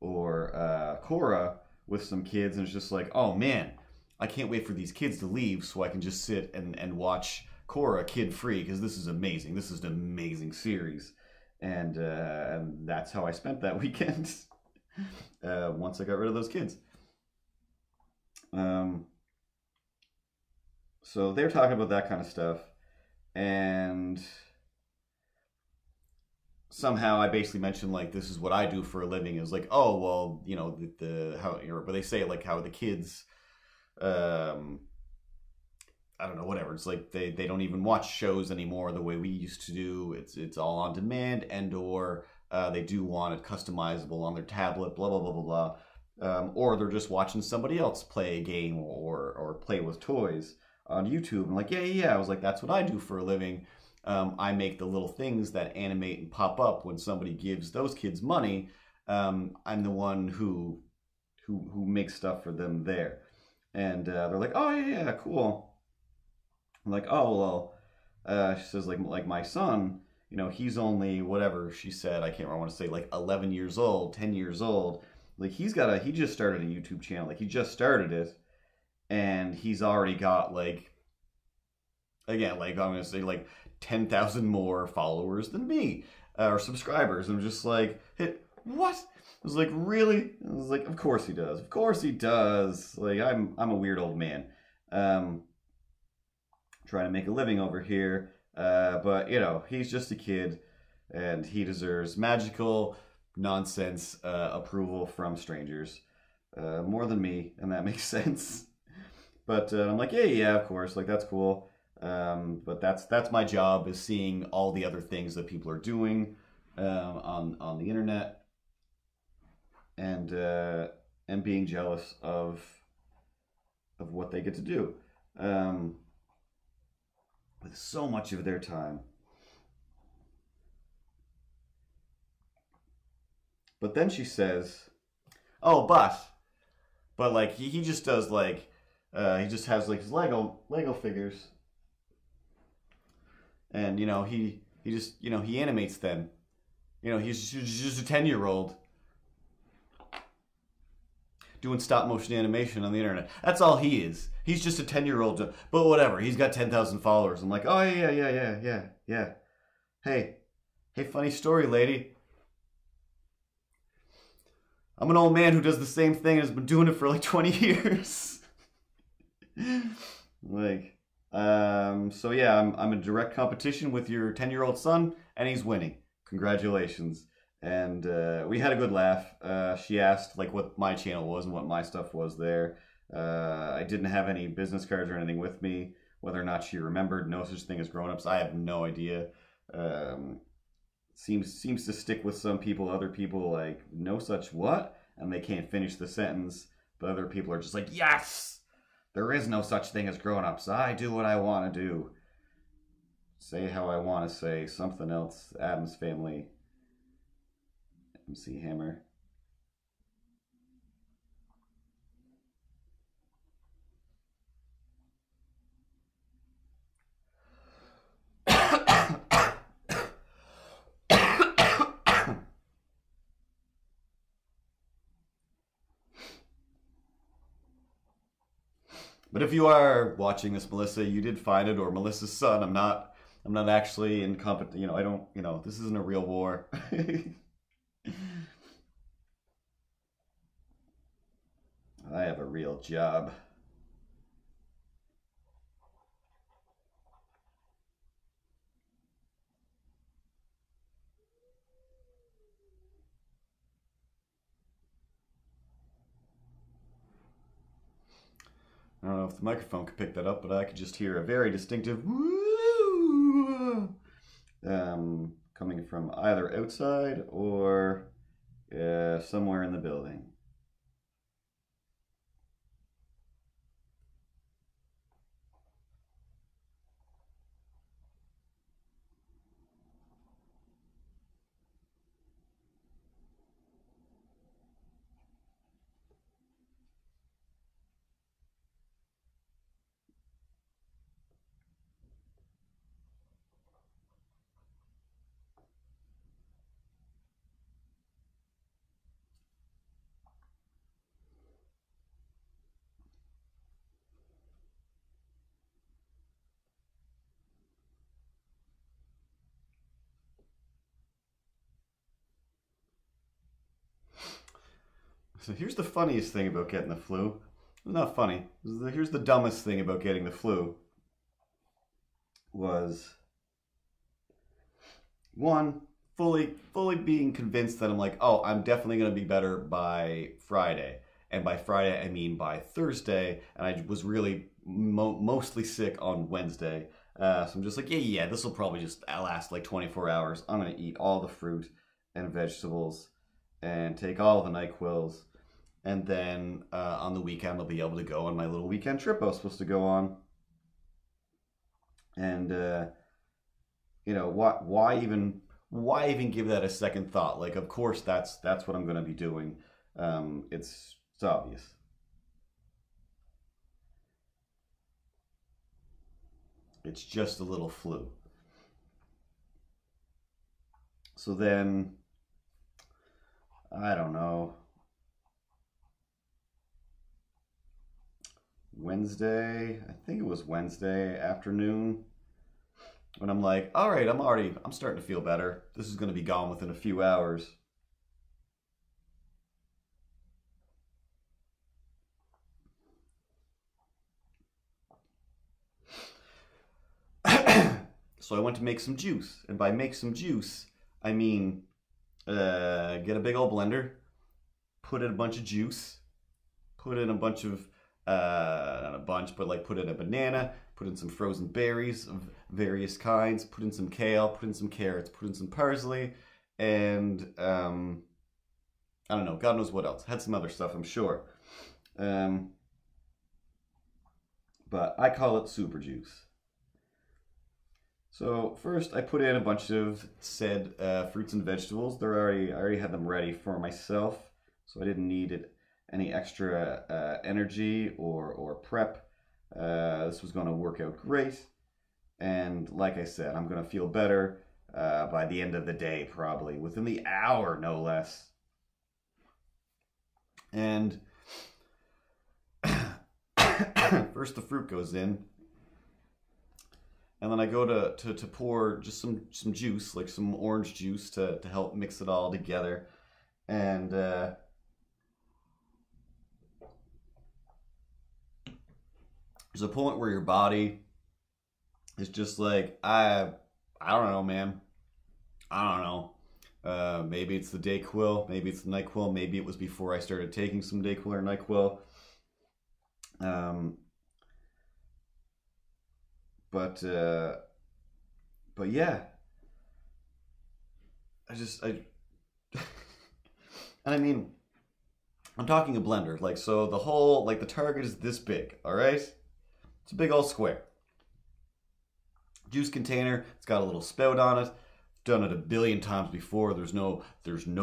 A: or Korra with some kids, and it's just like, oh man, I can't wait for these kids to leave so I can just sit and watch Korra kid free, because this is amazing. This is an amazing series, and that's how I spent that weekend. Once I got rid of those kids. So they're talking about that kind of stuff, and somehow I basically mentioned like, this is what I do for a living. Is like, oh well, the how, but they say like how the kids, I don't know, whatever. It's like they don't even watch shows anymore the way we used to do. It's all on demand, and or they do want it customizable on their tablet, blah blah blah blah blah. Or they're just watching somebody else play a game or play with toys on YouTube. I'm like, yeah. I was like, that's what I do for a living. I make the little things that animate and pop up when somebody gives those kids money. I'm the one who makes stuff for them there. And they're like, oh yeah, cool. I'm like, oh well. She says like my son, he's only whatever she said. I can't remember. I want to say like 11 years old, 10 years old. Like he just started a YouTube channel. Like he just started it, and he's already got like, again, like I'm gonna say like 10,000 more followers than me, or subscribers. I'm just like, hey, what? I was like, really? I was like, of course he does. Of course he does. Like I'm a weird old man, trying to make a living over here. But he's just a kid, and he deserves magical nonsense approval from strangers, more than me, and that makes sense. But I'm like, yeah, of course, like that's cool. But that's my job, is seeing all the other things that people are doing on the internet, and being jealous of what they get to do with so much of their time. But then she says, "Oh, but like he just does like he just has like his Lego figures, and he just he animates them. He's just a 10-year-old doing stop motion animation on the internet. That's all he is. He's just a 10-year-old. But whatever. He's got 10,000 followers. I'm like, oh yeah. Hey, funny story, lady. I'm an old man who does the same thing and has been doing it for like 20 years. Like, so yeah, I'm in direct competition with your 10-year-old son, and he's winning. Congratulations. And we had a good laugh. She asked like what my channel was and what my stuff was there. I didn't have any business cards or anything with me. Whether or not she remembered no such thing as grown-ups, I have no idea. Seems to stick with some people. Other people like, no such what? And they can't finish the sentence. But other people are just like, yes! There is no such thing as grown-ups. I do what I want to do. Say how I want to say. Something else. Addams Family. MC Hammer. But if you are watching this, Melissa, you did find it, or Melissa's son. I'm not actually in competition. I don't. This isn't a real war. I have a real job. I don't know if the microphone could pick that up, but I could just hear a very distinctive woo, coming from either outside or somewhere in the building. So here's the funniest thing about getting the flu. Not funny. Here's the dumbest thing about getting the flu. Was one, fully being convinced that I'm like, oh, I'm definitely going to be better by Friday. And by Friday, I mean by Thursday. And I was really mostly sick on Wednesday. So I'm just like, yeah, this will probably just last like 24 hours. I'm going to eat all the fruit and vegetables and take all the NyQuils. And then on the weekend, I'll be able to go on my little weekend trip I was supposed to go on. And, you know, why even give that a second thought? Like, of course, that's what I'm going to be doing. It's obvious. It's just a little flu. So then, I don't know. Wednesday, I think it was Wednesday afternoon, when I'm like, all right, I'm starting to feel better. This is going to be gone within a few hours. So I went to make some juice. And by make some juice, I mean get a big old blender, put in a bunch of juice, put in a bunch of not a bunch, but like put in a banana, put in some frozen berries of various kinds, put in some kale, put in some carrots, put in some parsley, and I don't know, God knows what else. Had some other stuff, I'm sure. But I call it super juice. So first I put in a bunch of said fruits and vegetables. I already had them ready for myself, so I didn't need it any extra energy or prep. This was going to work out great. And like I said, I'm going to feel better by the end of the day, probably. Within the hour, no less. And first the fruit goes in. And then I go to pour just some juice, like some orange juice to help mix it all together. And there's a point where your body is just like, I don't know, man. I don't know. Maybe it's the Dayquil. Maybe it's the NyQuil. Maybe it was before I started taking some Dayquil or NyQuil. But yeah. And I mean, I'm talking a blender. Like, so the whole, like the target is this big, all right? It's a big old square. Juice container, it's got a little spout on it. Done it a billion times before. There's no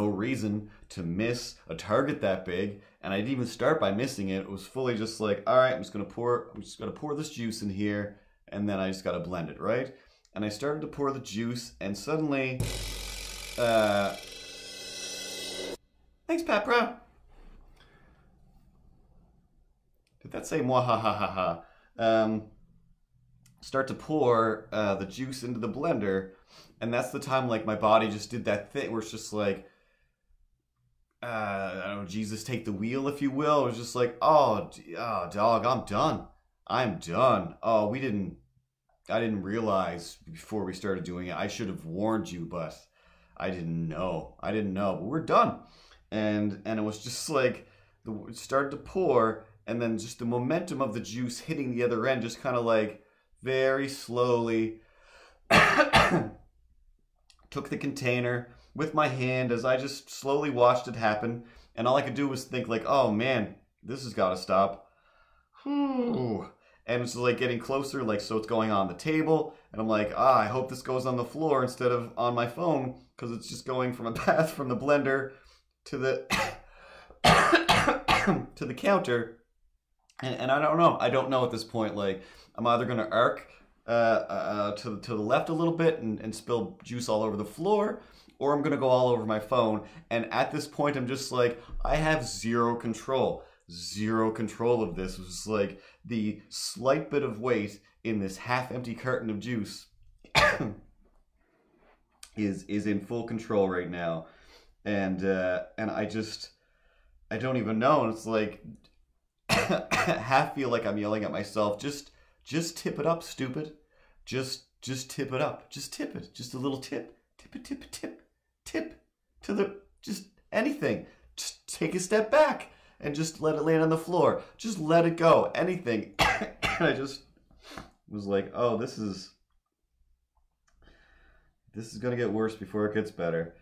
A: reason to miss a target that big. And I didn't even start by missing it. It was fully just like, all right, I'm just gonna pour this juice in here, and then I just gotta blend it, right? And I started to pour the juice, and suddenly, thanks, Pat Brown. Did that say moi ha ha ha ha? Start to pour the juice into the blender, and that's the time like my body just did that thing where it's just like, I don't know, Jesus take the wheel, if you will. It was just like, oh dog, I'm done. I'm done. Oh, I didn't realize before we started doing it. I should have warned you, but I didn't know. But we're done. And it was just like, it started to pour, and then just the momentum of the juice hitting the other end just kind of like very slowly took the container with my hand as I just slowly watched it happen. And all I could do was think like, oh man, this has got to stop. Whew. And it's like getting closer, like, so it's going on the table. And I'm like, I hope this goes on the floor instead of on my phone, because it's just going from a path from the blender to the to the counter. And I don't know. I don't know at this point. Like, I'm either going to arc to the left a little bit and spill juice all over the floor, or I'm going to go all over my phone. And at this point, I'm just like, I have zero control. Zero control of this. It was like the slight bit of weight in this half-empty carton of juice is in full control right now. And I don't even know. And it's like, half feel like I'm yelling at myself. Just tip it up, stupid. Just tip it up. Just tip it. Just a little tip. Tip it, tip it, tip to the, just anything. Just take a step back and just let it land on the floor. Just let it go. Anything. I just was like, oh, this is gonna get worse before it gets better.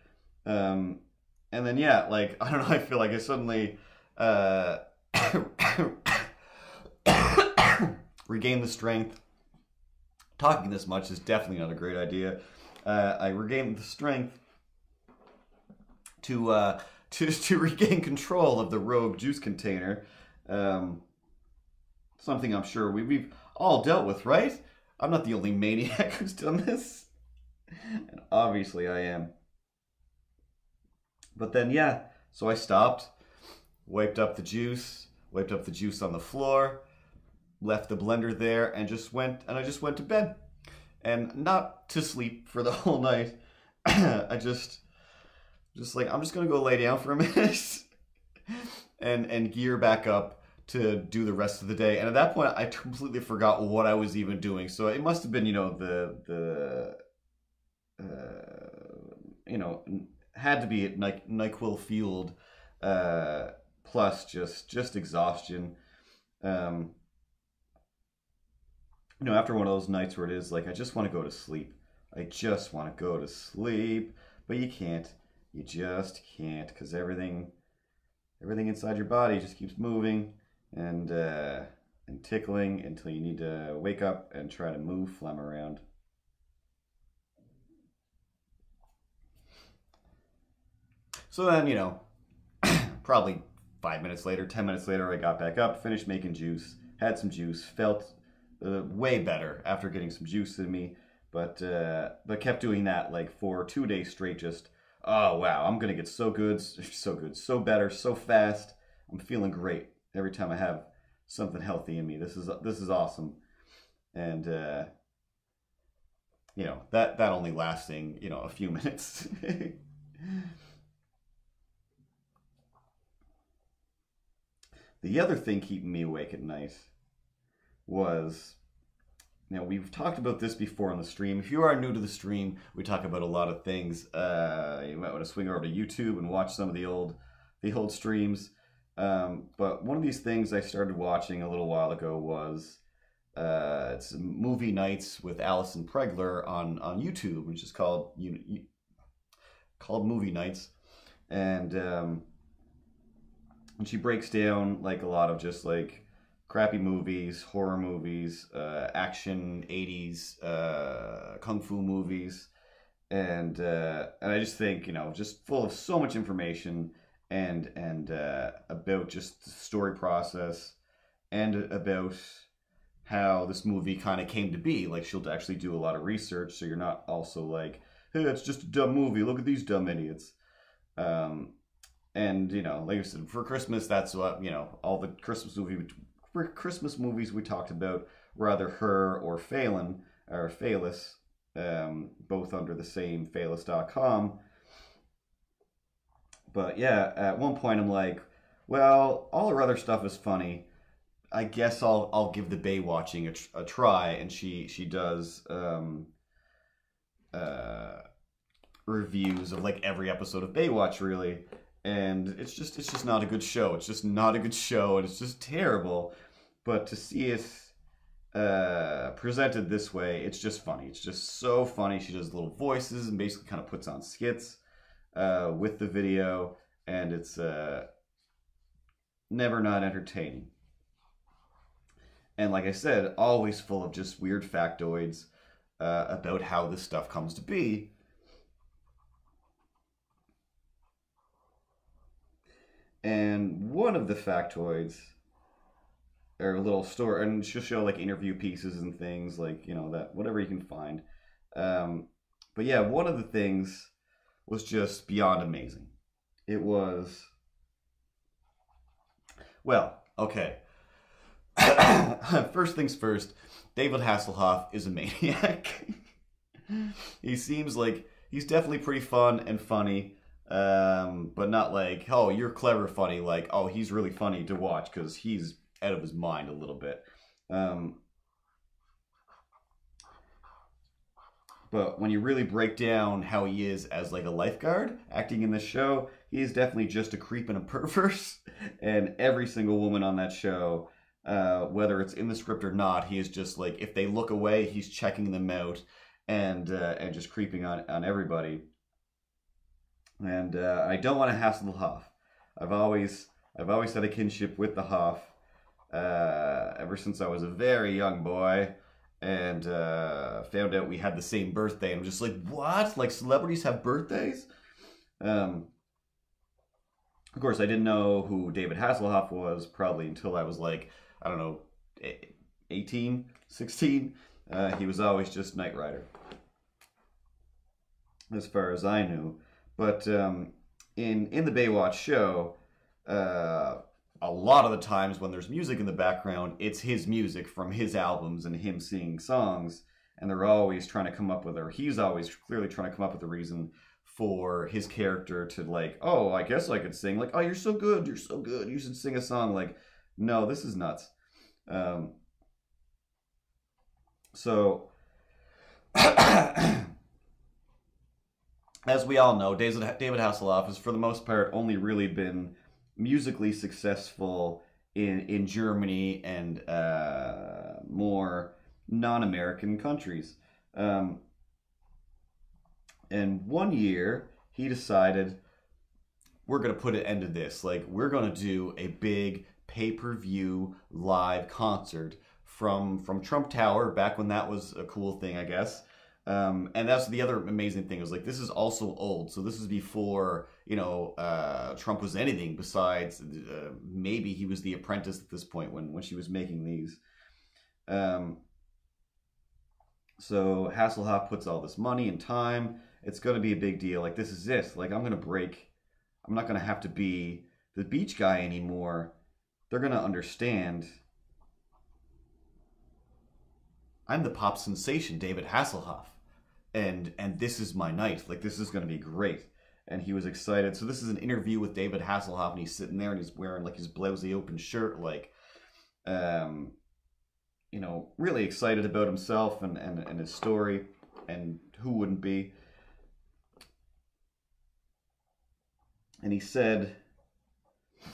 A: And then yeah, like, I don't know, I feel like I suddenly regained the strength. Talking this much is definitely not a great idea. I regained the strength to regain control of the rogue juice container. Something I'm sure we've all dealt with, right? I'm not the only maniac who's done this. And obviously I am. But then, yeah, so I stopped, wiped up the juice on the floor, left the blender there, and I just went to bed. And not to sleep for the whole night. I just like, I'm just gonna go lay down for a minute and gear back up to do the rest of the day. And at that point, I completely forgot what I was even doing. So it must have been, you know, had to be NyQuil fueled, plus just exhaustion. After one of those nights where it is like, I just want to go to sleep. I just want to go to sleep, but you can't. You just can't, because everything inside your body just keeps moving and tickling until you need to wake up and try to move phlegm around. So then, probably 5 minutes later, 10 minutes later, I got back up, finished making juice, had some juice, felt way better after getting some juice in me, but kept doing that like for 2 days straight. Just, oh wow, I'm gonna get so good, so better, so fast. I'm feeling great every time I have something healthy in me. This is awesome, and that only lasting a few minutes. The other thing keeping me awake at night was, we've talked about this before on the stream. If you are new to the stream, we talk about a lot of things. You might want to swing over to YouTube and watch some of the old streams. But one of these things I started watching a little while ago was it's movie nights with Alison Pregler on YouTube, which is called Movie Nights, and she breaks down like a lot of just like crappy movies, horror movies, action 80s, kung fu movies, and I just think just full of so much information and about just the story process and about how this movie kind of came to be. Like, she'll actually do a lot of research, so you're not also like, hey, it's just a dumb movie, look at these dumb idiots. And like I said, for Christmas, that's what all the Christmas movies we talked about were either her or Phelan or Phalis, both under the same Phalis.com. But yeah, at one point I'm like, well, all her other stuff is funny. I guess I'll give the Baywatching a try, and she does reviews of like every episode of Baywatch, really. And it's just not a good show. It's just not a good show, and it's just terrible. But to see it presented this way, it's just funny. It's just so funny. She does little voices and basically kind of puts on skits with the video, and it's never not entertaining. And like I said, always full of just weird factoids about how this stuff comes to be. And one of the factoids, or a little story, and she'll show like interview pieces and things like, you know, that whatever you can find. But yeah, one of the things was just beyond amazing. It was, well, okay. First things first, David Hasselhoff is a maniac. He seems like he's definitely pretty fun and funny, but not like, oh, you're clever funny, like, oh, he's really funny to watch, because he's out of his mind a little bit. But when you really break down how he is as like a lifeguard acting in this show, he is definitely just a creep and a perverse. And every single woman on that show, whether it's in the script or not, he is just like, if they look away, he's checking them out and just creeping on everybody. And I don't want to hassle the Hoff. I've always had a kinship with the Hoff ever since I was a very young boy, and found out we had the same birthday. And I'm just like, what? Like, celebrities have birthdays? Of course, I didn't know who David Hasselhoff was probably until I was like, I don't know, 18, 16. He was always just Knight Rider, as far as I knew. But in the Baywatch show, a lot of the times when there's music in the background, it's his music from his albums and him singing songs. And they're always trying to come up with, or he's always clearly trying to come up with a reason for his character to like, oh, I guess I could sing. Like, oh, you're so good, you should sing a song. Like, no, this is nuts. So, as we all know, David Hasselhoff has for the most part only really been musically successful in Germany and more non-American countries. And one year, he decided, we're going to put an end to this. Like, we're going to do a big pay-per-view live concert from Trump Tower, back when that was a cool thing, I guess. And that's the other amazing thing, was like, this is also old. So this is before, you know, Trump was anything besides, maybe he was the apprentice at this point when she was making these. So Hasselhoff puts all this money and time. It's going to be a big deal. Like, this is this. Like, I'm not going to have to be the beach guy anymore. They're going to understand. I'm the pop sensation, David Hasselhoff. And this is my night. Like, this is going to be great. And he was excited. So this is an interview with David Hasselhoff, and he's sitting there and he's wearing like his blousy open shirt, like, you know, really excited about himself and his story, and who wouldn't be. And he said, it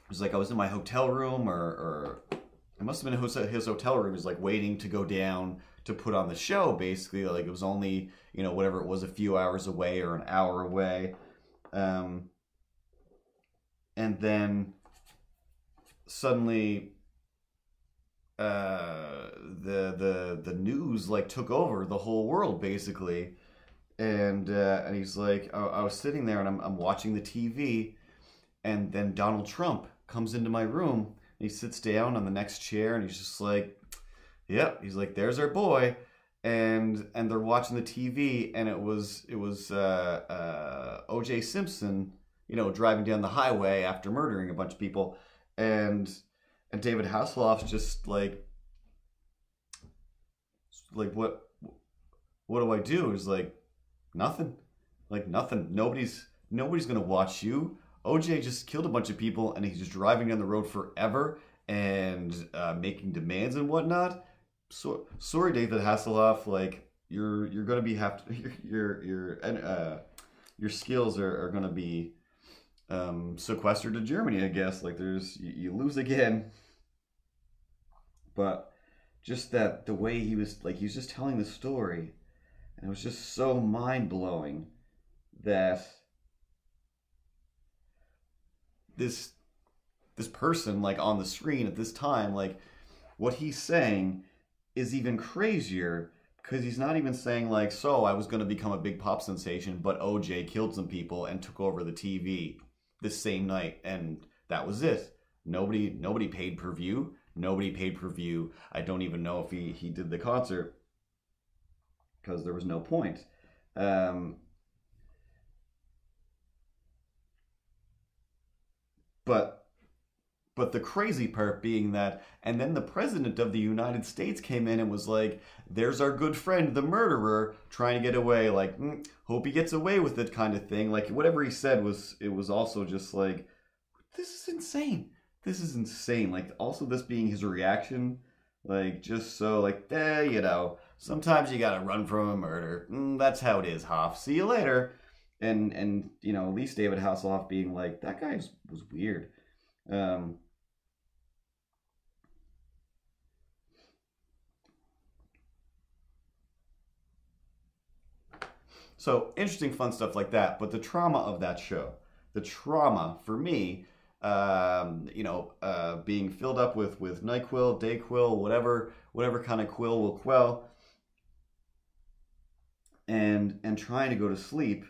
A: was like, I was in my hotel room, or it must have been his hotel room. He was like waiting to go down to put on the show, basically. Like, it was only, you know, whatever it was, a few hours away or an hour away. And then suddenly the news like took over the whole world, basically. And he's like, I was sitting there and I'm watching the TV, and then Donald Trump comes into my room, and he sits down on the next chair, and he's just like, yep, he's like, there's our boy. And they're watching the TV, and it was O.J. Simpson, you know, driving down the highway after murdering a bunch of people, and David Hasselhoff's just like what do I do? He's like, nothing. Like, nothing. Nobody's gonna watch you. OJ just killed a bunch of people, and he's just driving down the road forever and making demands and whatnot. So sorry, David Hasselhoff. Like, you're gonna be your skills are gonna be sequestered to Germany, I guess. Like you lose again. But just that the way he was just telling the story, and it was just so mind blowing that this person like on the screen at this time, like what he's saying is even crazier because he's not even saying like, so I was going to become a big pop sensation, but OJ killed some people and took over the TV this same night, and that was it. Nobody paid per view. Nobody paid per view. I don't even know if he did the concert because there was no point. But the crazy part being that, and then the president of the United States came in and was like, there's our good friend, the murderer, trying to get away. Like, hope he gets away with it kind of thing. Like, whatever he said was also just like, this is insane. This is insane. Like, also this being his reaction, like, just so, like, sometimes you gotta run from a murder. That's how it is, Hoff. See you later. And at least David Hasselhoff being like, that guy was weird. So interesting, fun stuff like that. But the trauma of that show, the trauma for me, being filled up with NyQuil, Dayquil, whatever kind of quill will quell, and trying to go to sleep.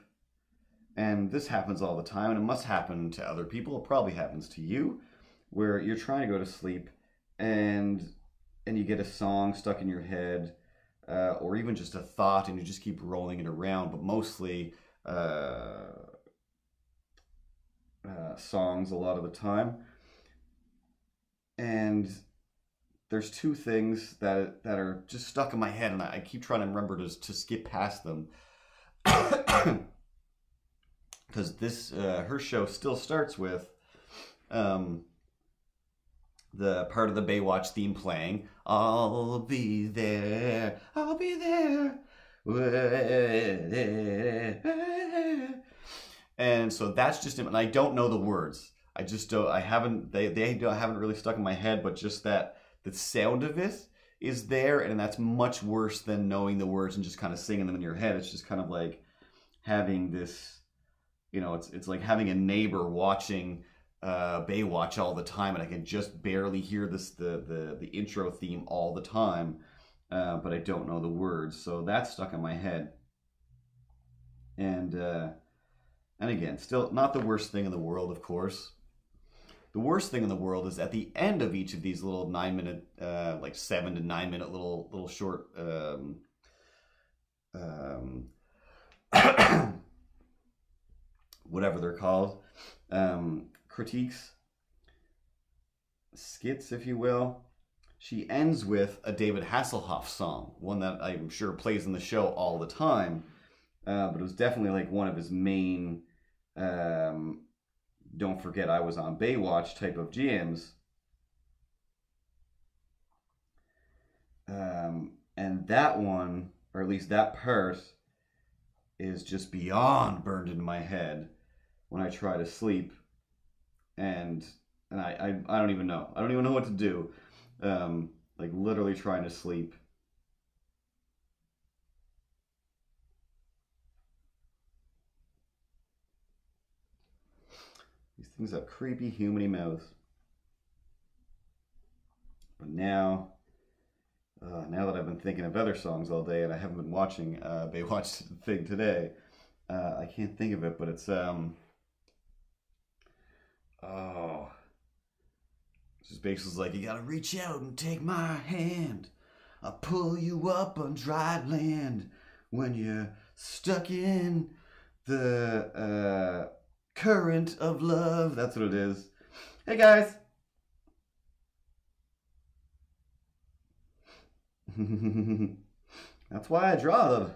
A: And this happens all the time, and it must happen to other people. It probably happens to you, where you're trying to go to sleep, and you get a song stuck in your head. Or even just a thought, and you just keep rolling it around, but mostly songs a lot of the time. And there's two things that are just stuck in my head, and I keep trying to remember to skip past them. Because her show still starts with the part of the Baywatch theme playing. I'll be there. And so that's just him. And I don't know the words. I just don't. I haven't. Haven't really stuck in my head. But just the sound of it is there, and that's much worse than knowing the words and just kind of singing them in your head. It's just kind of like having this. It's like having a neighbor watching Baywatch all the time, and I can just barely hear the intro theme all the time, but I don't know the words, so that's stuck in my head. And again, still not the worst thing in the world, of course. The worst thing in the world is at the end of each of these little 9-minute, like 7 to 9 minute little short whatever they're called, critiques, skits, if you will. She ends with a David Hasselhoff song, one that I'm sure plays in the show all the time, but it was definitely like one of his main Don't Forget I Was on Baywatch type of jams. And that one, or at least that part, is just beyond burned into my head when I try to sleep, and I don't even know. I don't even know what to do. Like literally trying to sleep. These things have creepy humany mouths. But now that I've been thinking of other songs all day, and I haven't been watching Baywatch thing today, I can't think of it, but it's just basically like, you gotta reach out and take my hand. I'll pull you up on dry land when you're stuck in the current of love. That's what it is. Hey guys. That's why I draw them.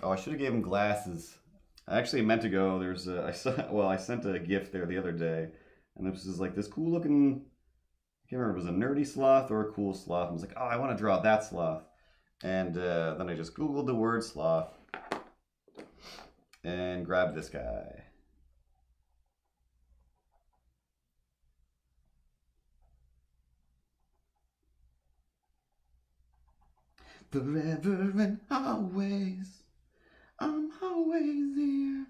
A: Oh, I should have gave him glasses. I actually meant to go. I sent a gift there the other day, and this is like this cool looking. I can't remember if it was a nerdy sloth or a cool sloth. I was like, oh, I want to draw that sloth, and then I just Googled the word sloth, and grab this guy. Forever and always, I'm always here.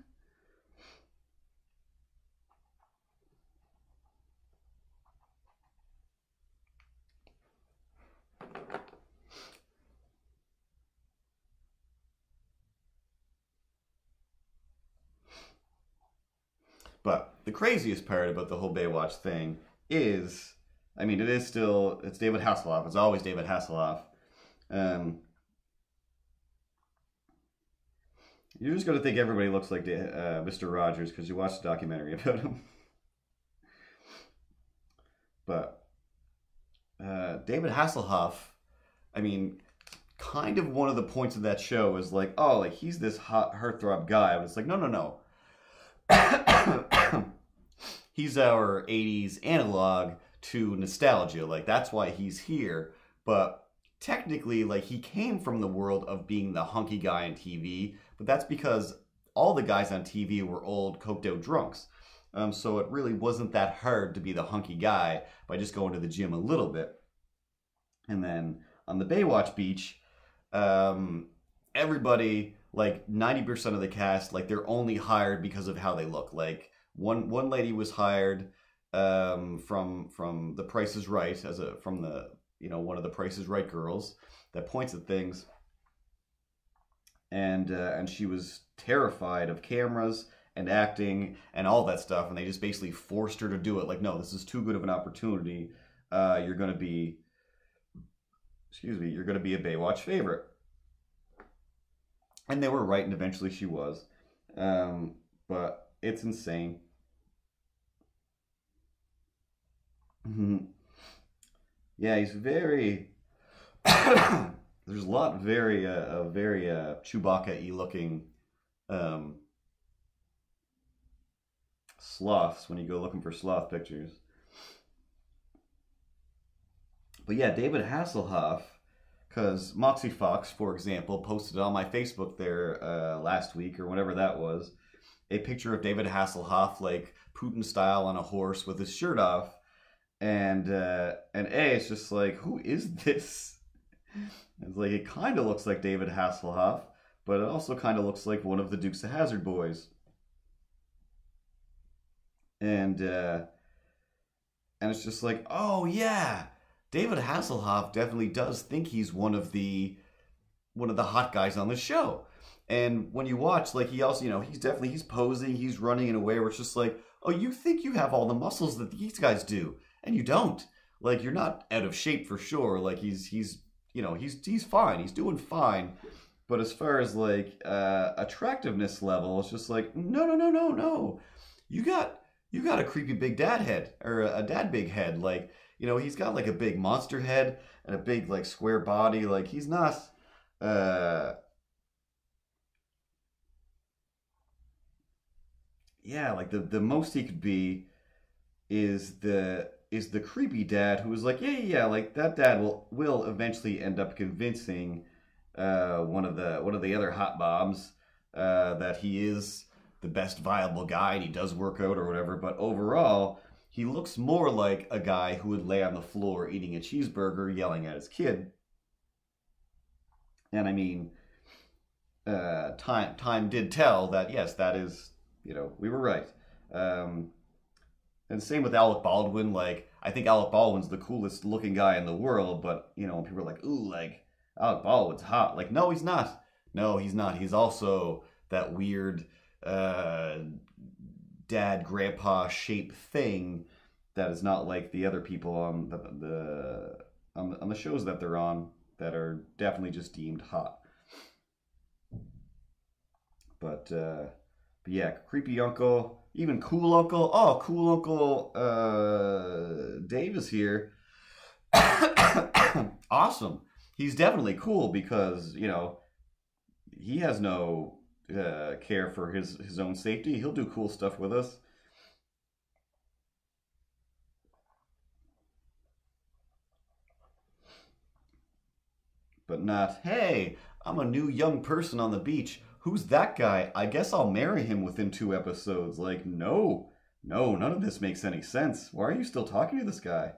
A: But the craziest part about the whole Baywatch thing is, I mean, it's David Hasselhoff. It's always David Hasselhoff. You're just going to think everybody looks like Mr. Rogers because you watched the documentary about him. But David Hasselhoff, I mean, kind of one of the points of that show is like, oh, like he's this hot heartthrob guy. But it's like, no. He's our 80s analog to nostalgia. Like, that's why he's here. But technically, like, he came from the world of being the hunky guy on TV. But that's because all the guys on TV were old, coked out drunks. So it really wasn't that hard to be the hunky guy by just going to the gym a little bit. And then on the Baywatch beach, everybody, like 90% of the cast, like they're only hired because of how they look. Like one lady was hired from The Price is Right from one of the Price is Right girls that points at things, and she was terrified of cameras and acting and all that stuff, and they just basically forced her to do it. Like, no, this is too good of an opportunity. You're gonna be a Baywatch favorite. And they were right, and eventually she was. But it's insane. Yeah, he's very... There's a lot very Chewbacca-y looking sloths when you go looking for sloth pictures. But yeah, David Hasselhoff, because Moxie Fox, for example, posted on my Facebook there last week or whenever that was, a picture of David Hasselhoff, like Putin style on a horse with his shirt off, and it's just like, who is this? It's like, it kind of looks like David Hasselhoff, but it also kind of looks like one of the Dukes of Hazzard boys. And it's just like, oh yeah, David Hasselhoff definitely does think he's one of the hot guys on the show. And when you watch, like, he also, he's posing, he's running in a way where it's just like, oh, you think you have all the muscles that these guys do, and you don't. Like, you're not out of shape for sure. Like, he's fine, he's doing fine. But as far as like attractiveness level, it's just like, no. You got a creepy big dad head, or a dad big head. Like, he's got like a big monster head and a big like square body. Like, he's not yeah, like the most he could be is the creepy dad who was like, yeah, like that dad will eventually end up convincing one of the other hot bombs that he is the best viable guy and he does work out or whatever. But overall, he looks more like a guy who would lay on the floor eating a cheeseburger, yelling at his kid. And I mean, time did tell that, yes, that is, we were right. And same with Alec Baldwin. Like, I think Alec Baldwin's the coolest looking guy in the world, but, when people are like, ooh, like, Alec Baldwin's hot. Like, no, he's not. No, he's not. He's also that weird dad, grandpa shape thing that is not like the other people on the shows that they're on that are definitely just deemed hot. But yeah, creepy uncle, even cool uncle. Oh, cool uncle Dave is here. Awesome. He's definitely cool because, he has no care for his own safety. He'll do cool stuff with us. But not, hey, I'm a new young person on the beach Who's that guy? I guess I'll marry him within 2 episodes. Like, no, none of this makes any sense. Why are you still talking to this guy?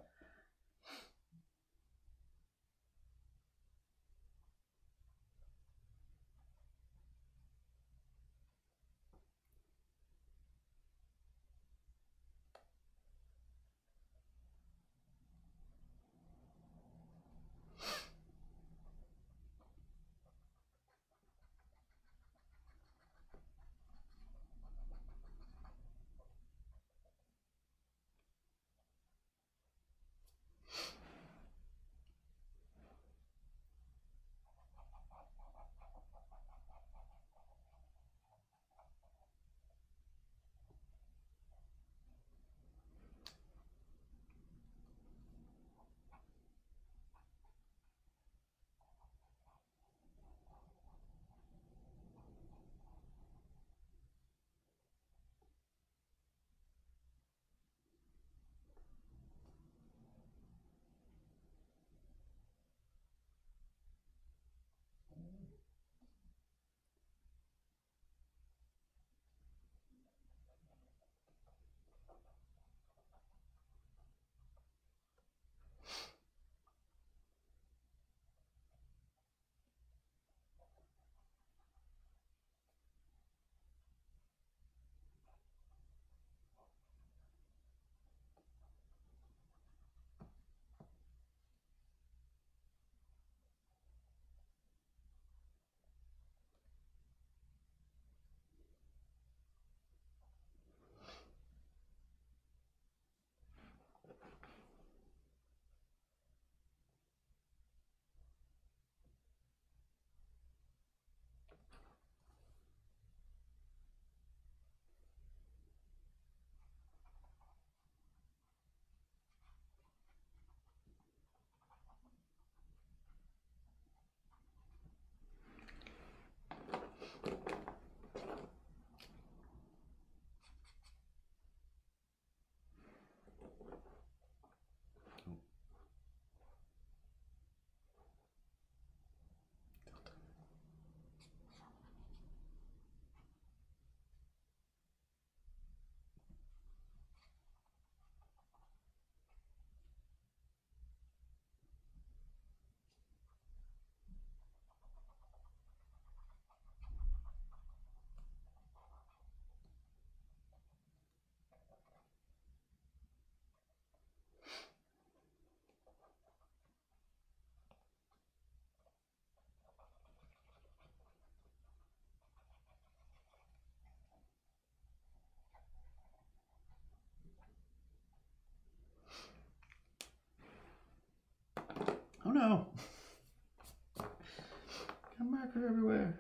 A: Oh no. Got marker everywhere.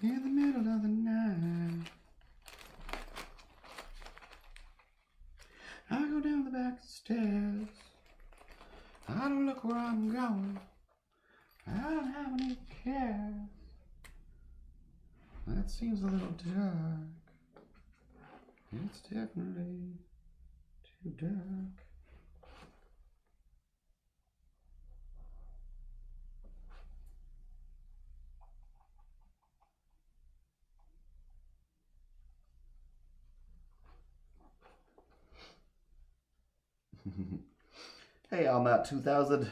A: In the middle of the night, I go down the back stairs. I don't look where I'm going. I don't have any cares. That seems a little dark. It's definitely too dark. Hey, I'm at 2000.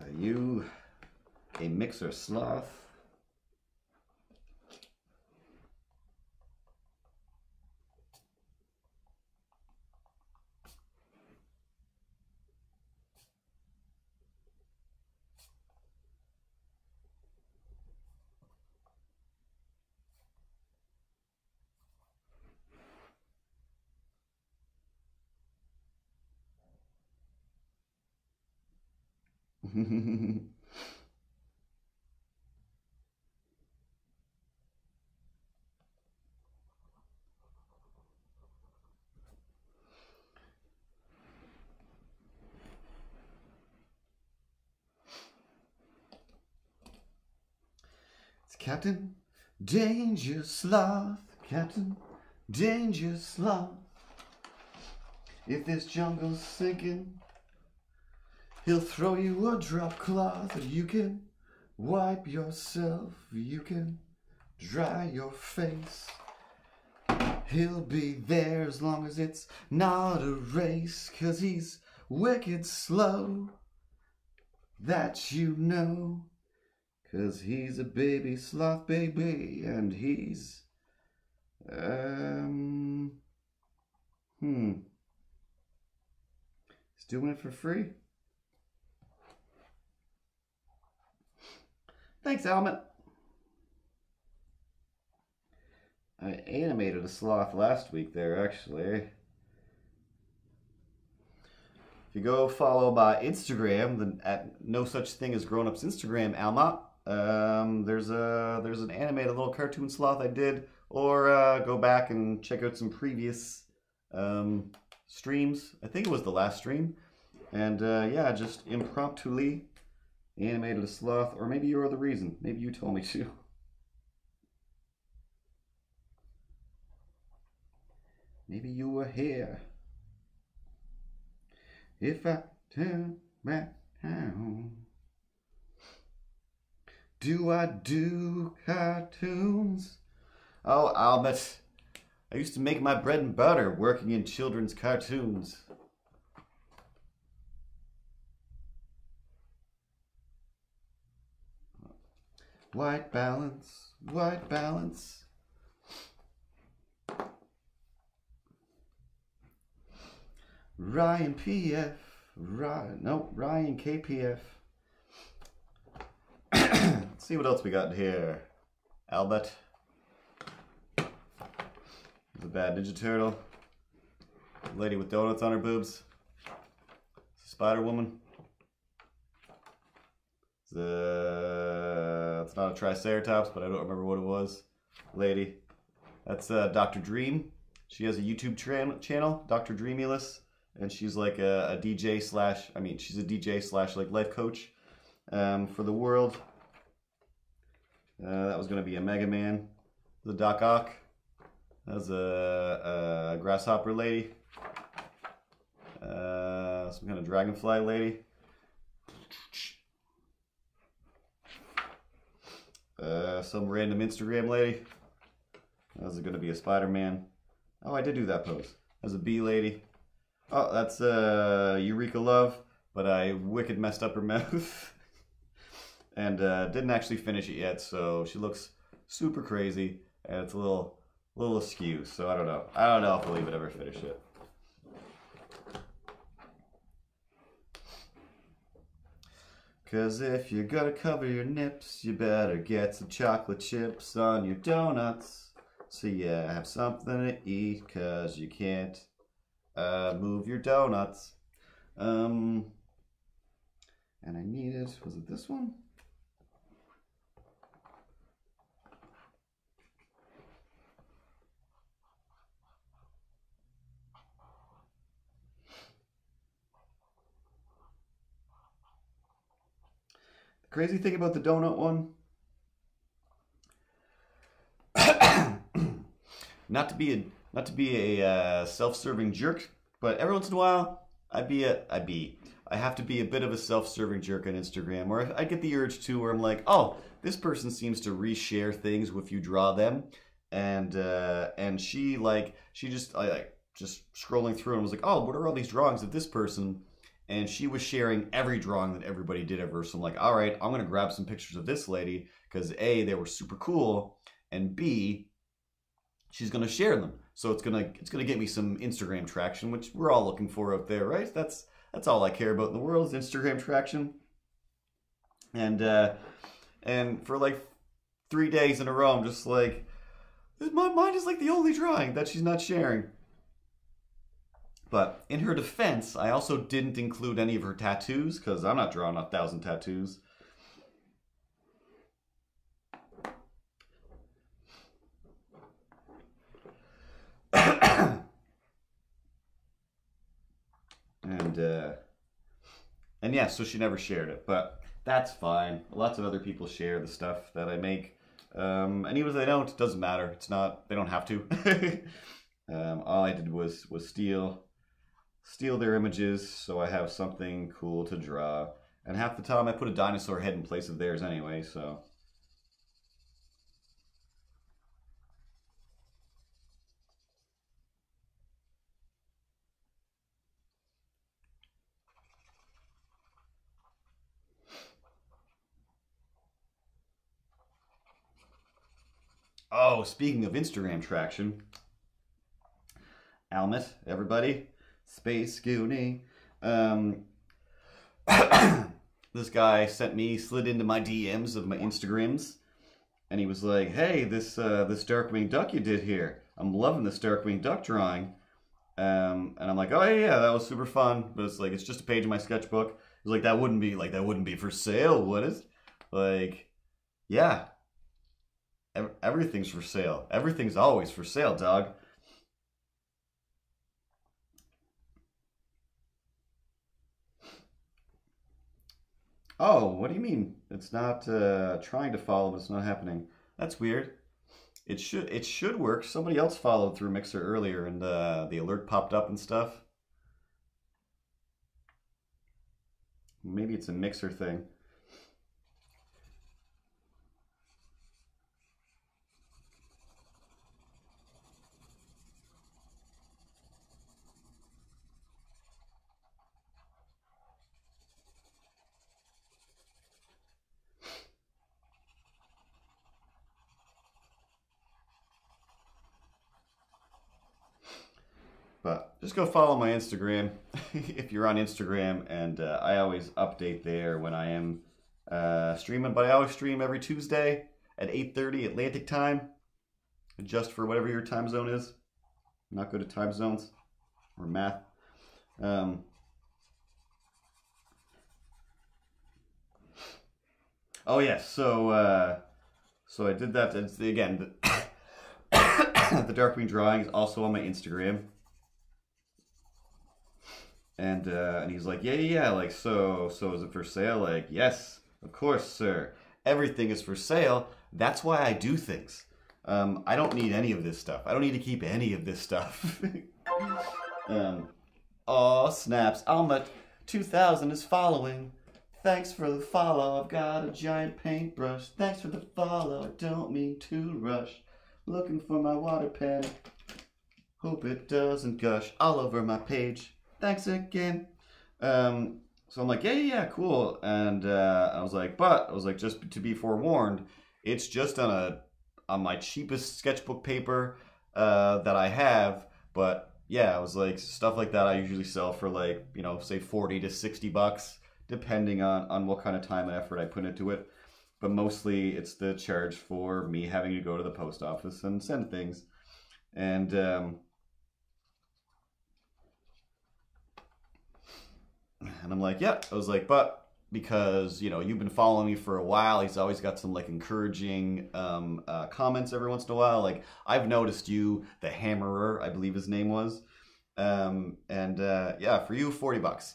A: Are you a mixer sloth? It's Captain Danger Sloth, Captain Danger Sloth. If this jungle's sinking, He'll throw you a drop cloth and you can wipe yourself. You can dry your face. He'll be there as long as it's not a race, 'cause he's wicked slow. That you know. 'Cause he's a baby sloth baby and he's he's doing it for free. Thanks, Helmet. I animated a sloth last week there, actually. If you go follow my Instagram, at No Such Thing as Grown Ups Instagram, Alma, there's an animated little cartoon sloth I did, or go back and check out some previous streams. I think it was the last stream, and yeah, just impromptu animated a sloth, or maybe you were the reason. Maybe you told me to. Maybe you were here. If I turn back now, do I do cartoons? Oh, Albert, I used to make my bread and butter working in children's cartoons. White balance, white balance. Ryan PF, Ryan KPF. Let's see what else we got here. Albert. There's a bad Ninja Turtle. Lady with donuts on her boobs. Spider Woman. It's not a Triceratops, but I don't remember what it was. Lady. That's Dr. Dream. She has a YouTube channel, Dr. Dreamulous. And she's like a DJ slash, she's a DJ slash like life coach for the world. That was going to be a Mega Man. The Doc Ock. That was a grasshopper lady. Some kind of dragonfly lady. Some random Instagram lady. That was going to be a Spider-Man. Oh, I did do that pose. That was a bee lady. Oh, that's Eureka Love, but I wicked messed up her mouth. And didn't actually finish it yet, so she looks super crazy, and it's a little askew, so I don't know. I don't know if I'll even ever finish it. Cause if you're gonna cover your nips, you better get some chocolate chips on your donuts, so you have something to eat, cause you can't move your donuts. And I needed, was it this one? The crazy thing about the donut one, not to be a self-serving jerk, but every once in a while, I have to be a bit of a self-serving jerk on Instagram, or I get the urge to, where I'm like, oh, this person seems to reshare things if you draw them, and she just scrolling through and was like, oh, what are all these drawings of this person? And she was sharing every drawing that everybody did of her. So I'm like, all right, I'm gonna grab some pictures of this lady because A, they were super cool, and B, she's gonna share them. So it's gonna get me some Instagram traction, which we're all looking for out there, right? That's all I care about in the world is Instagram traction. And for like 3 days in a row, I'm just like, mine is like the only drawing that she's not sharing. But in her defense, I also didn't include any of her tattoos because I'm not drawing 1,000 tattoos. And yeah, so she never shared it, but that's fine. Lots of other people share the stuff that I make. And even if they don't, it doesn't matter. It's not, they don't have to. All I did was steal steal their images so I have something cool to draw. And half the time I put a dinosaur head in place of theirs anyway, so. Oh, speaking of Instagram traction, Almet, everybody, Space Goonie. This guy slid into my DMs of my Instagrams, and he was like, "Hey, this Darkwing Duck you did here, I'm loving this Darkwing Duck drawing." And I'm like, "Oh yeah, that was super fun." But it's like, it's just a page in my sketchbook. He's like, that wouldn't be for sale, would it? Like, yeah, everything's for sale. Everything's always for sale, dog. Oh, what do you mean? It's not trying to follow, but it's not happening. That's weird. It should work. Somebody else followed through Mixer earlier, and the alert popped up and stuff. Maybe it's a Mixer thing. But just go follow my Instagram if you're on Instagram, and I always update there when I am streaming. But I always stream every Tuesday at 8:30 Atlantic time, just for whatever your time zone is. I'm not good at time zones or math. Oh yes, so I did that. It's, again, the Darkwing drawing is also on my Instagram. And he's like, yeah, like, so is it for sale? Like, yes, of course, sir. Everything is for sale. That's why I do things. I don't need any of this stuff. I don't need to keep any of this stuff. Aw, snaps. Alma 2000 is following. Thanks for the follow. I've got a giant paintbrush. Thanks for the follow. I don't mean to rush. Looking for my water pen. Hope it doesn't gush all over my page. Thanks again. So I'm like, yeah, cool. And I was like, just to be forewarned, it's just on my cheapest sketchbook paper that I have. But yeah, I was like, stuff like that I usually sell for, like, you know, say 40 to 60 bucks, depending on what kind of time and effort I put into it. But mostly it's the charge for me having to go to the post office and send things. And I'm like, yeah. I was like, but because, you know, you've been following me for a while, he's always got some, like, encouraging comments every once in a while. Like, I've noticed you, the Hammerer, I believe his name was. Yeah, for you, 40 bucks.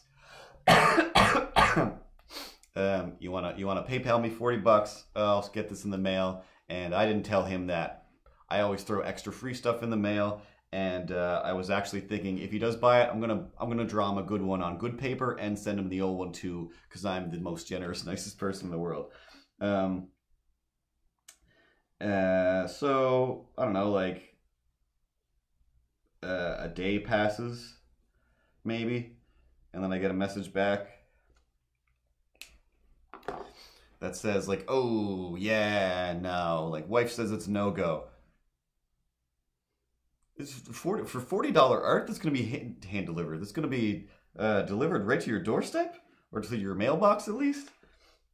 A: You wanna PayPal me 40 bucks? I'll get this in the mail. And I didn't tell him that. I always throw extra free stuff in the mail. And I was actually thinking, if he does buy it, I'm gonna draw him a good one on good paper and send him the old one too, because I'm the most generous, nicest person in the world. So I don't know, like a day passes, maybe, and then I get a message back that says, like, oh yeah, no, like, wife says it's no go. It's for $40 art that's going to be hand delivered. That's going to be delivered right to your doorstep, or to your mailbox at least.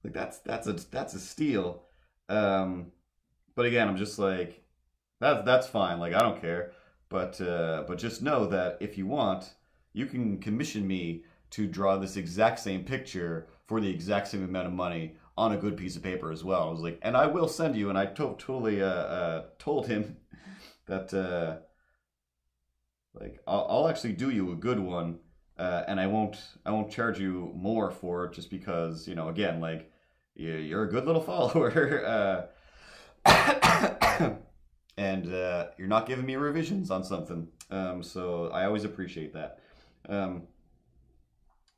A: Like, that's a steal. But again, I'm just like, that's fine. Like, I don't care. But just know that if you want, you can commission me to draw this exact same picture for the exact same amount of money on a good piece of paper as well. I was like, and I will send you. And I totally told him that. Like, I'll actually do you a good one, and I won't charge you more for it, just because, you know, again, like, you're a good little follower, and you're not giving me revisions on something. So I always appreciate that. But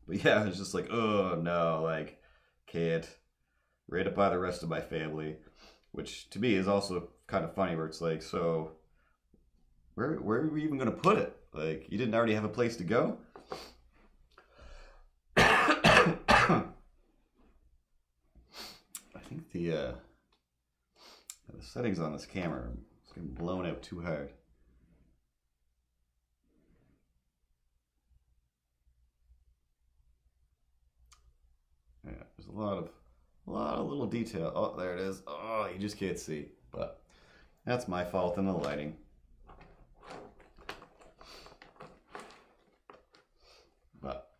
A: yeah, it's just like, oh no, like, can't. Rated by the rest of my family, which to me is also kind of funny. Where it's like, so where are we even gonna put it? Like, you didn't already have a place to go? I think the settings on this camera is getting blown out too hard. Yeah, there's a lot of little detail. Oh, there it is. Oh, you just can't see. But that's my fault in the lighting. But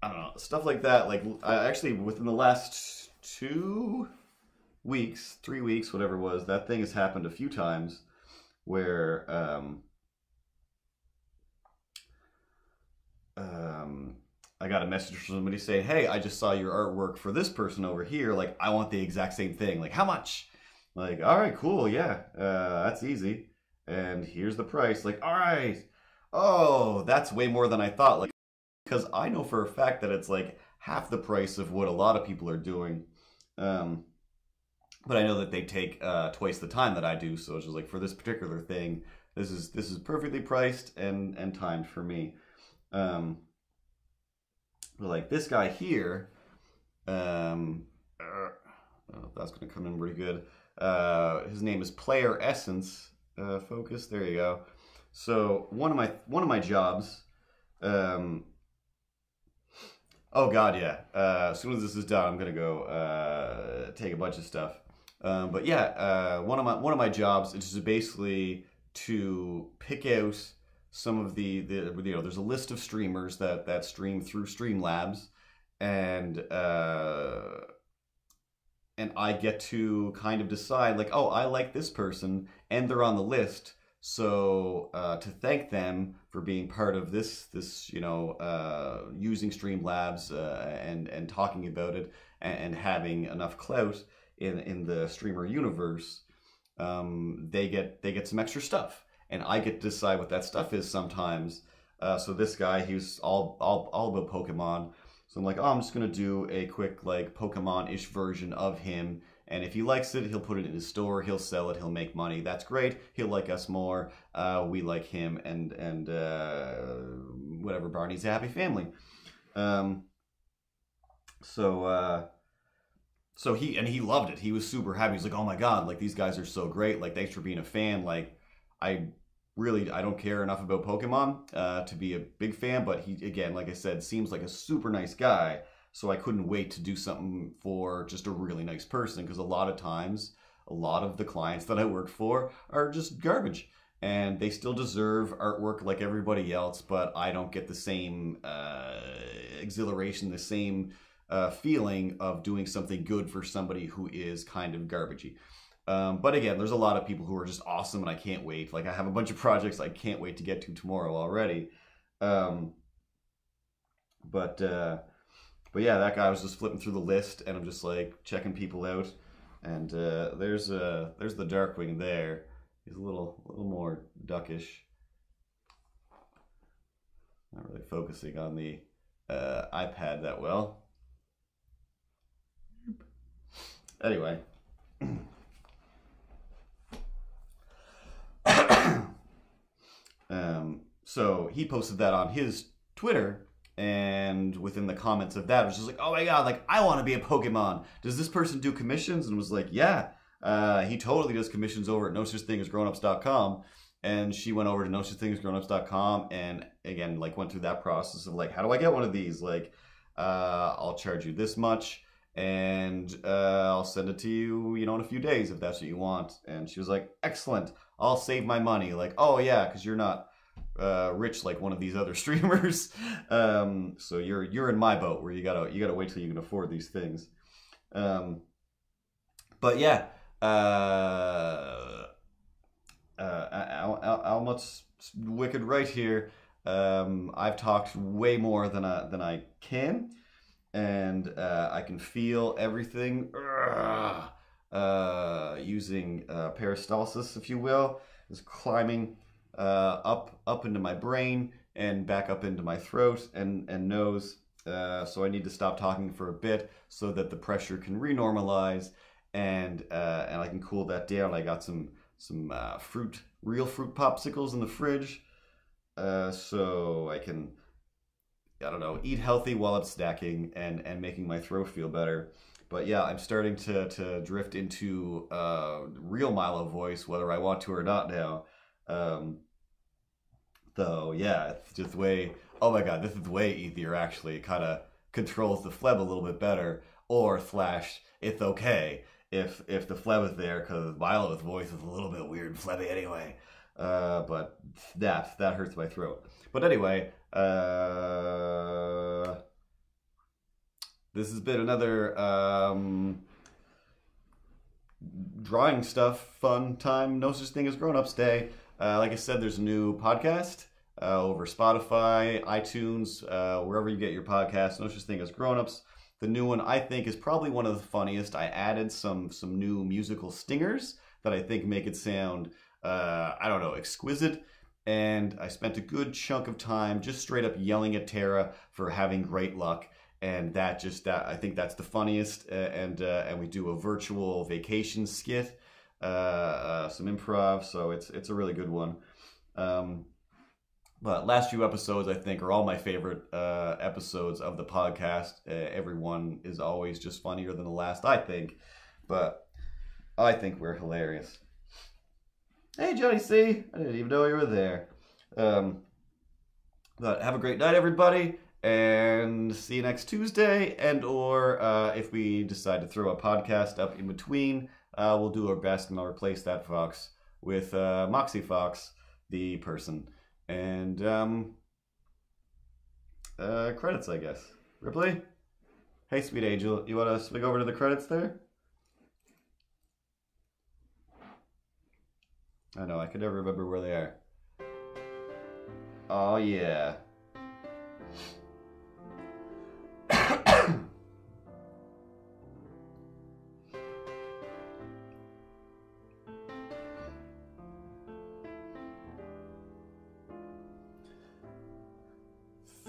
A: I don't know, stuff like that. Like, I actually, within the last 2 weeks, 3 weeks, whatever it was, that thing has happened a few times where I got a message from somebody saying, hey, I just saw your artwork for this person over here. Like, I want the exact same thing. Like, how much? Like, all right, cool. Yeah, that's easy. And here's the price. Like, all right. Oh, that's way more than I thought. Like, because I know for a fact that it's like half the price of what a lot of people are doing. But I know that they take twice the time that I do. So it's just like, for this particular thing, this is perfectly priced and timed for me. But like this guy here, oh, that's gonna come in pretty good. His name is Player Essence. Focus, there you go. So one of my jobs. Oh God, yeah. As soon as this is done, I'm gonna go take a bunch of stuff. But yeah, one of my jobs is just basically to pick out some of the there's a list of streamers that stream through Streamlabs, and I get to kind of decide like, oh, I like this person and they're on the list, so to thank them for being part of this using Streamlabs and talking about it and having enough clout in the streamer universe, they get some extra stuff. And I get to decide what that stuff is sometimes. So this guy, he's all about Pokemon. So I'm like, oh, I'm just gonna do a quick like Pokemon-ish version of him. And if he likes it, he'll put it in his store. He'll sell it. He'll make money. That's great. He'll like us more. We like him, and whatever. Barney's a happy family. So he loved it. He was super happy. He's like, oh my God, like these guys are so great. Like, thanks for being a fan. Like, I don't care enough about Pokemon to be a big fan, but he, again, like I said, seems like a super nice guy, so I couldn't wait to do something for just a really nice person, because a lot of times, a lot of the clients that I work for are just garbage, and they still deserve artwork like everybody else, but I don't get the same exhilaration, the same feeling of doing something good for somebody who is kind of garbagey. But again, there's a lot of people who are just awesome, and I can't wait. Like, I have a bunch of projects I can't wait to get to tomorrow already. But yeah, that guy was just flipping through the list, and I'm just like checking people out. And there's the Darkwing there. He's a little more duckish. Not really focusing on the iPad that well. Anyway. So he posted that on his Twitter, and within the comments of that, it was just like, oh my God, like, I want to be a Pokemon. Does this person do commissions? And was like, yeah, he totally does commissions over at nosuchthing.grownups.com. And she went over to nosuchthing.grownups.com and again, like, went through that process of like, how do I get one of these? Like, I'll charge you this much, and I'll send it to you, in a few days if that's what you want. And she was like, excellent, I'll save my money. Like, oh yeah, because you're not rich like one of these other streamers. So you're in my boat where you gotta wait till you can afford these things. But yeah, Almut's wicked right here. I've talked way more than I can. And I can feel everything using peristalsis, if you will, is climbing up into my brain and back up into my throat and nose. So I need to stop talking for a bit so that the pressure can renormalize and I can cool that down. I got some real fruit popsicles in the fridge, so I can, I don't know, eat healthy while I'm snacking and making my throat feel better. But yeah, I'm starting to drift into real Milo voice, whether I want to or not now. Though, yeah, it's just way, oh my god, this is way easier actually. It kind of controls the phlegm a little bit better. Or slash, it's okay if the phlegm is there, because Milo's voice is a little bit weird and phlegmy anyway. But that hurts my throat. But anyway, this has been another drawing stuff, fun time, no such thing as grown-ups day. Like I said, there's a new podcast over Spotify, iTunes, wherever you get your podcasts, no such thing as grown-ups. The new one, I think, is probably one of the funniest. I added some new musical stingers that I think make it sound, I don't know, exquisite. And I spent a good chunk of time just straight up yelling at Tara for having great luck. And I think that's the funniest. And we do a virtual vacation skit, some improv. So it's a really good one. But last few episodes, I think, are all my favorite episodes of the podcast. Everyone is always just funnier than the last, I think. But I think we're hilarious. Hey, Johnny C. I didn't even know you were there. But have a great night, everybody. And see you next Tuesday. And or if we decide to throw a podcast up in between, we'll do our best and I'll replace that fox with Moxie Fox, the person. And credits, I guess. Ripley? Hey, sweet angel, you want to swing over to the credits there? I know, I can never remember where they are. Oh, yeah.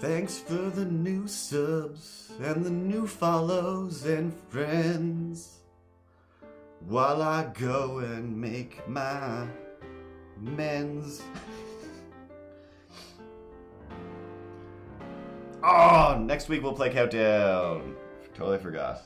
A: Thanks for the new subs and the new follows and friends, while I go and make my amends. Oh, next week we'll play Countdown. Totally forgot.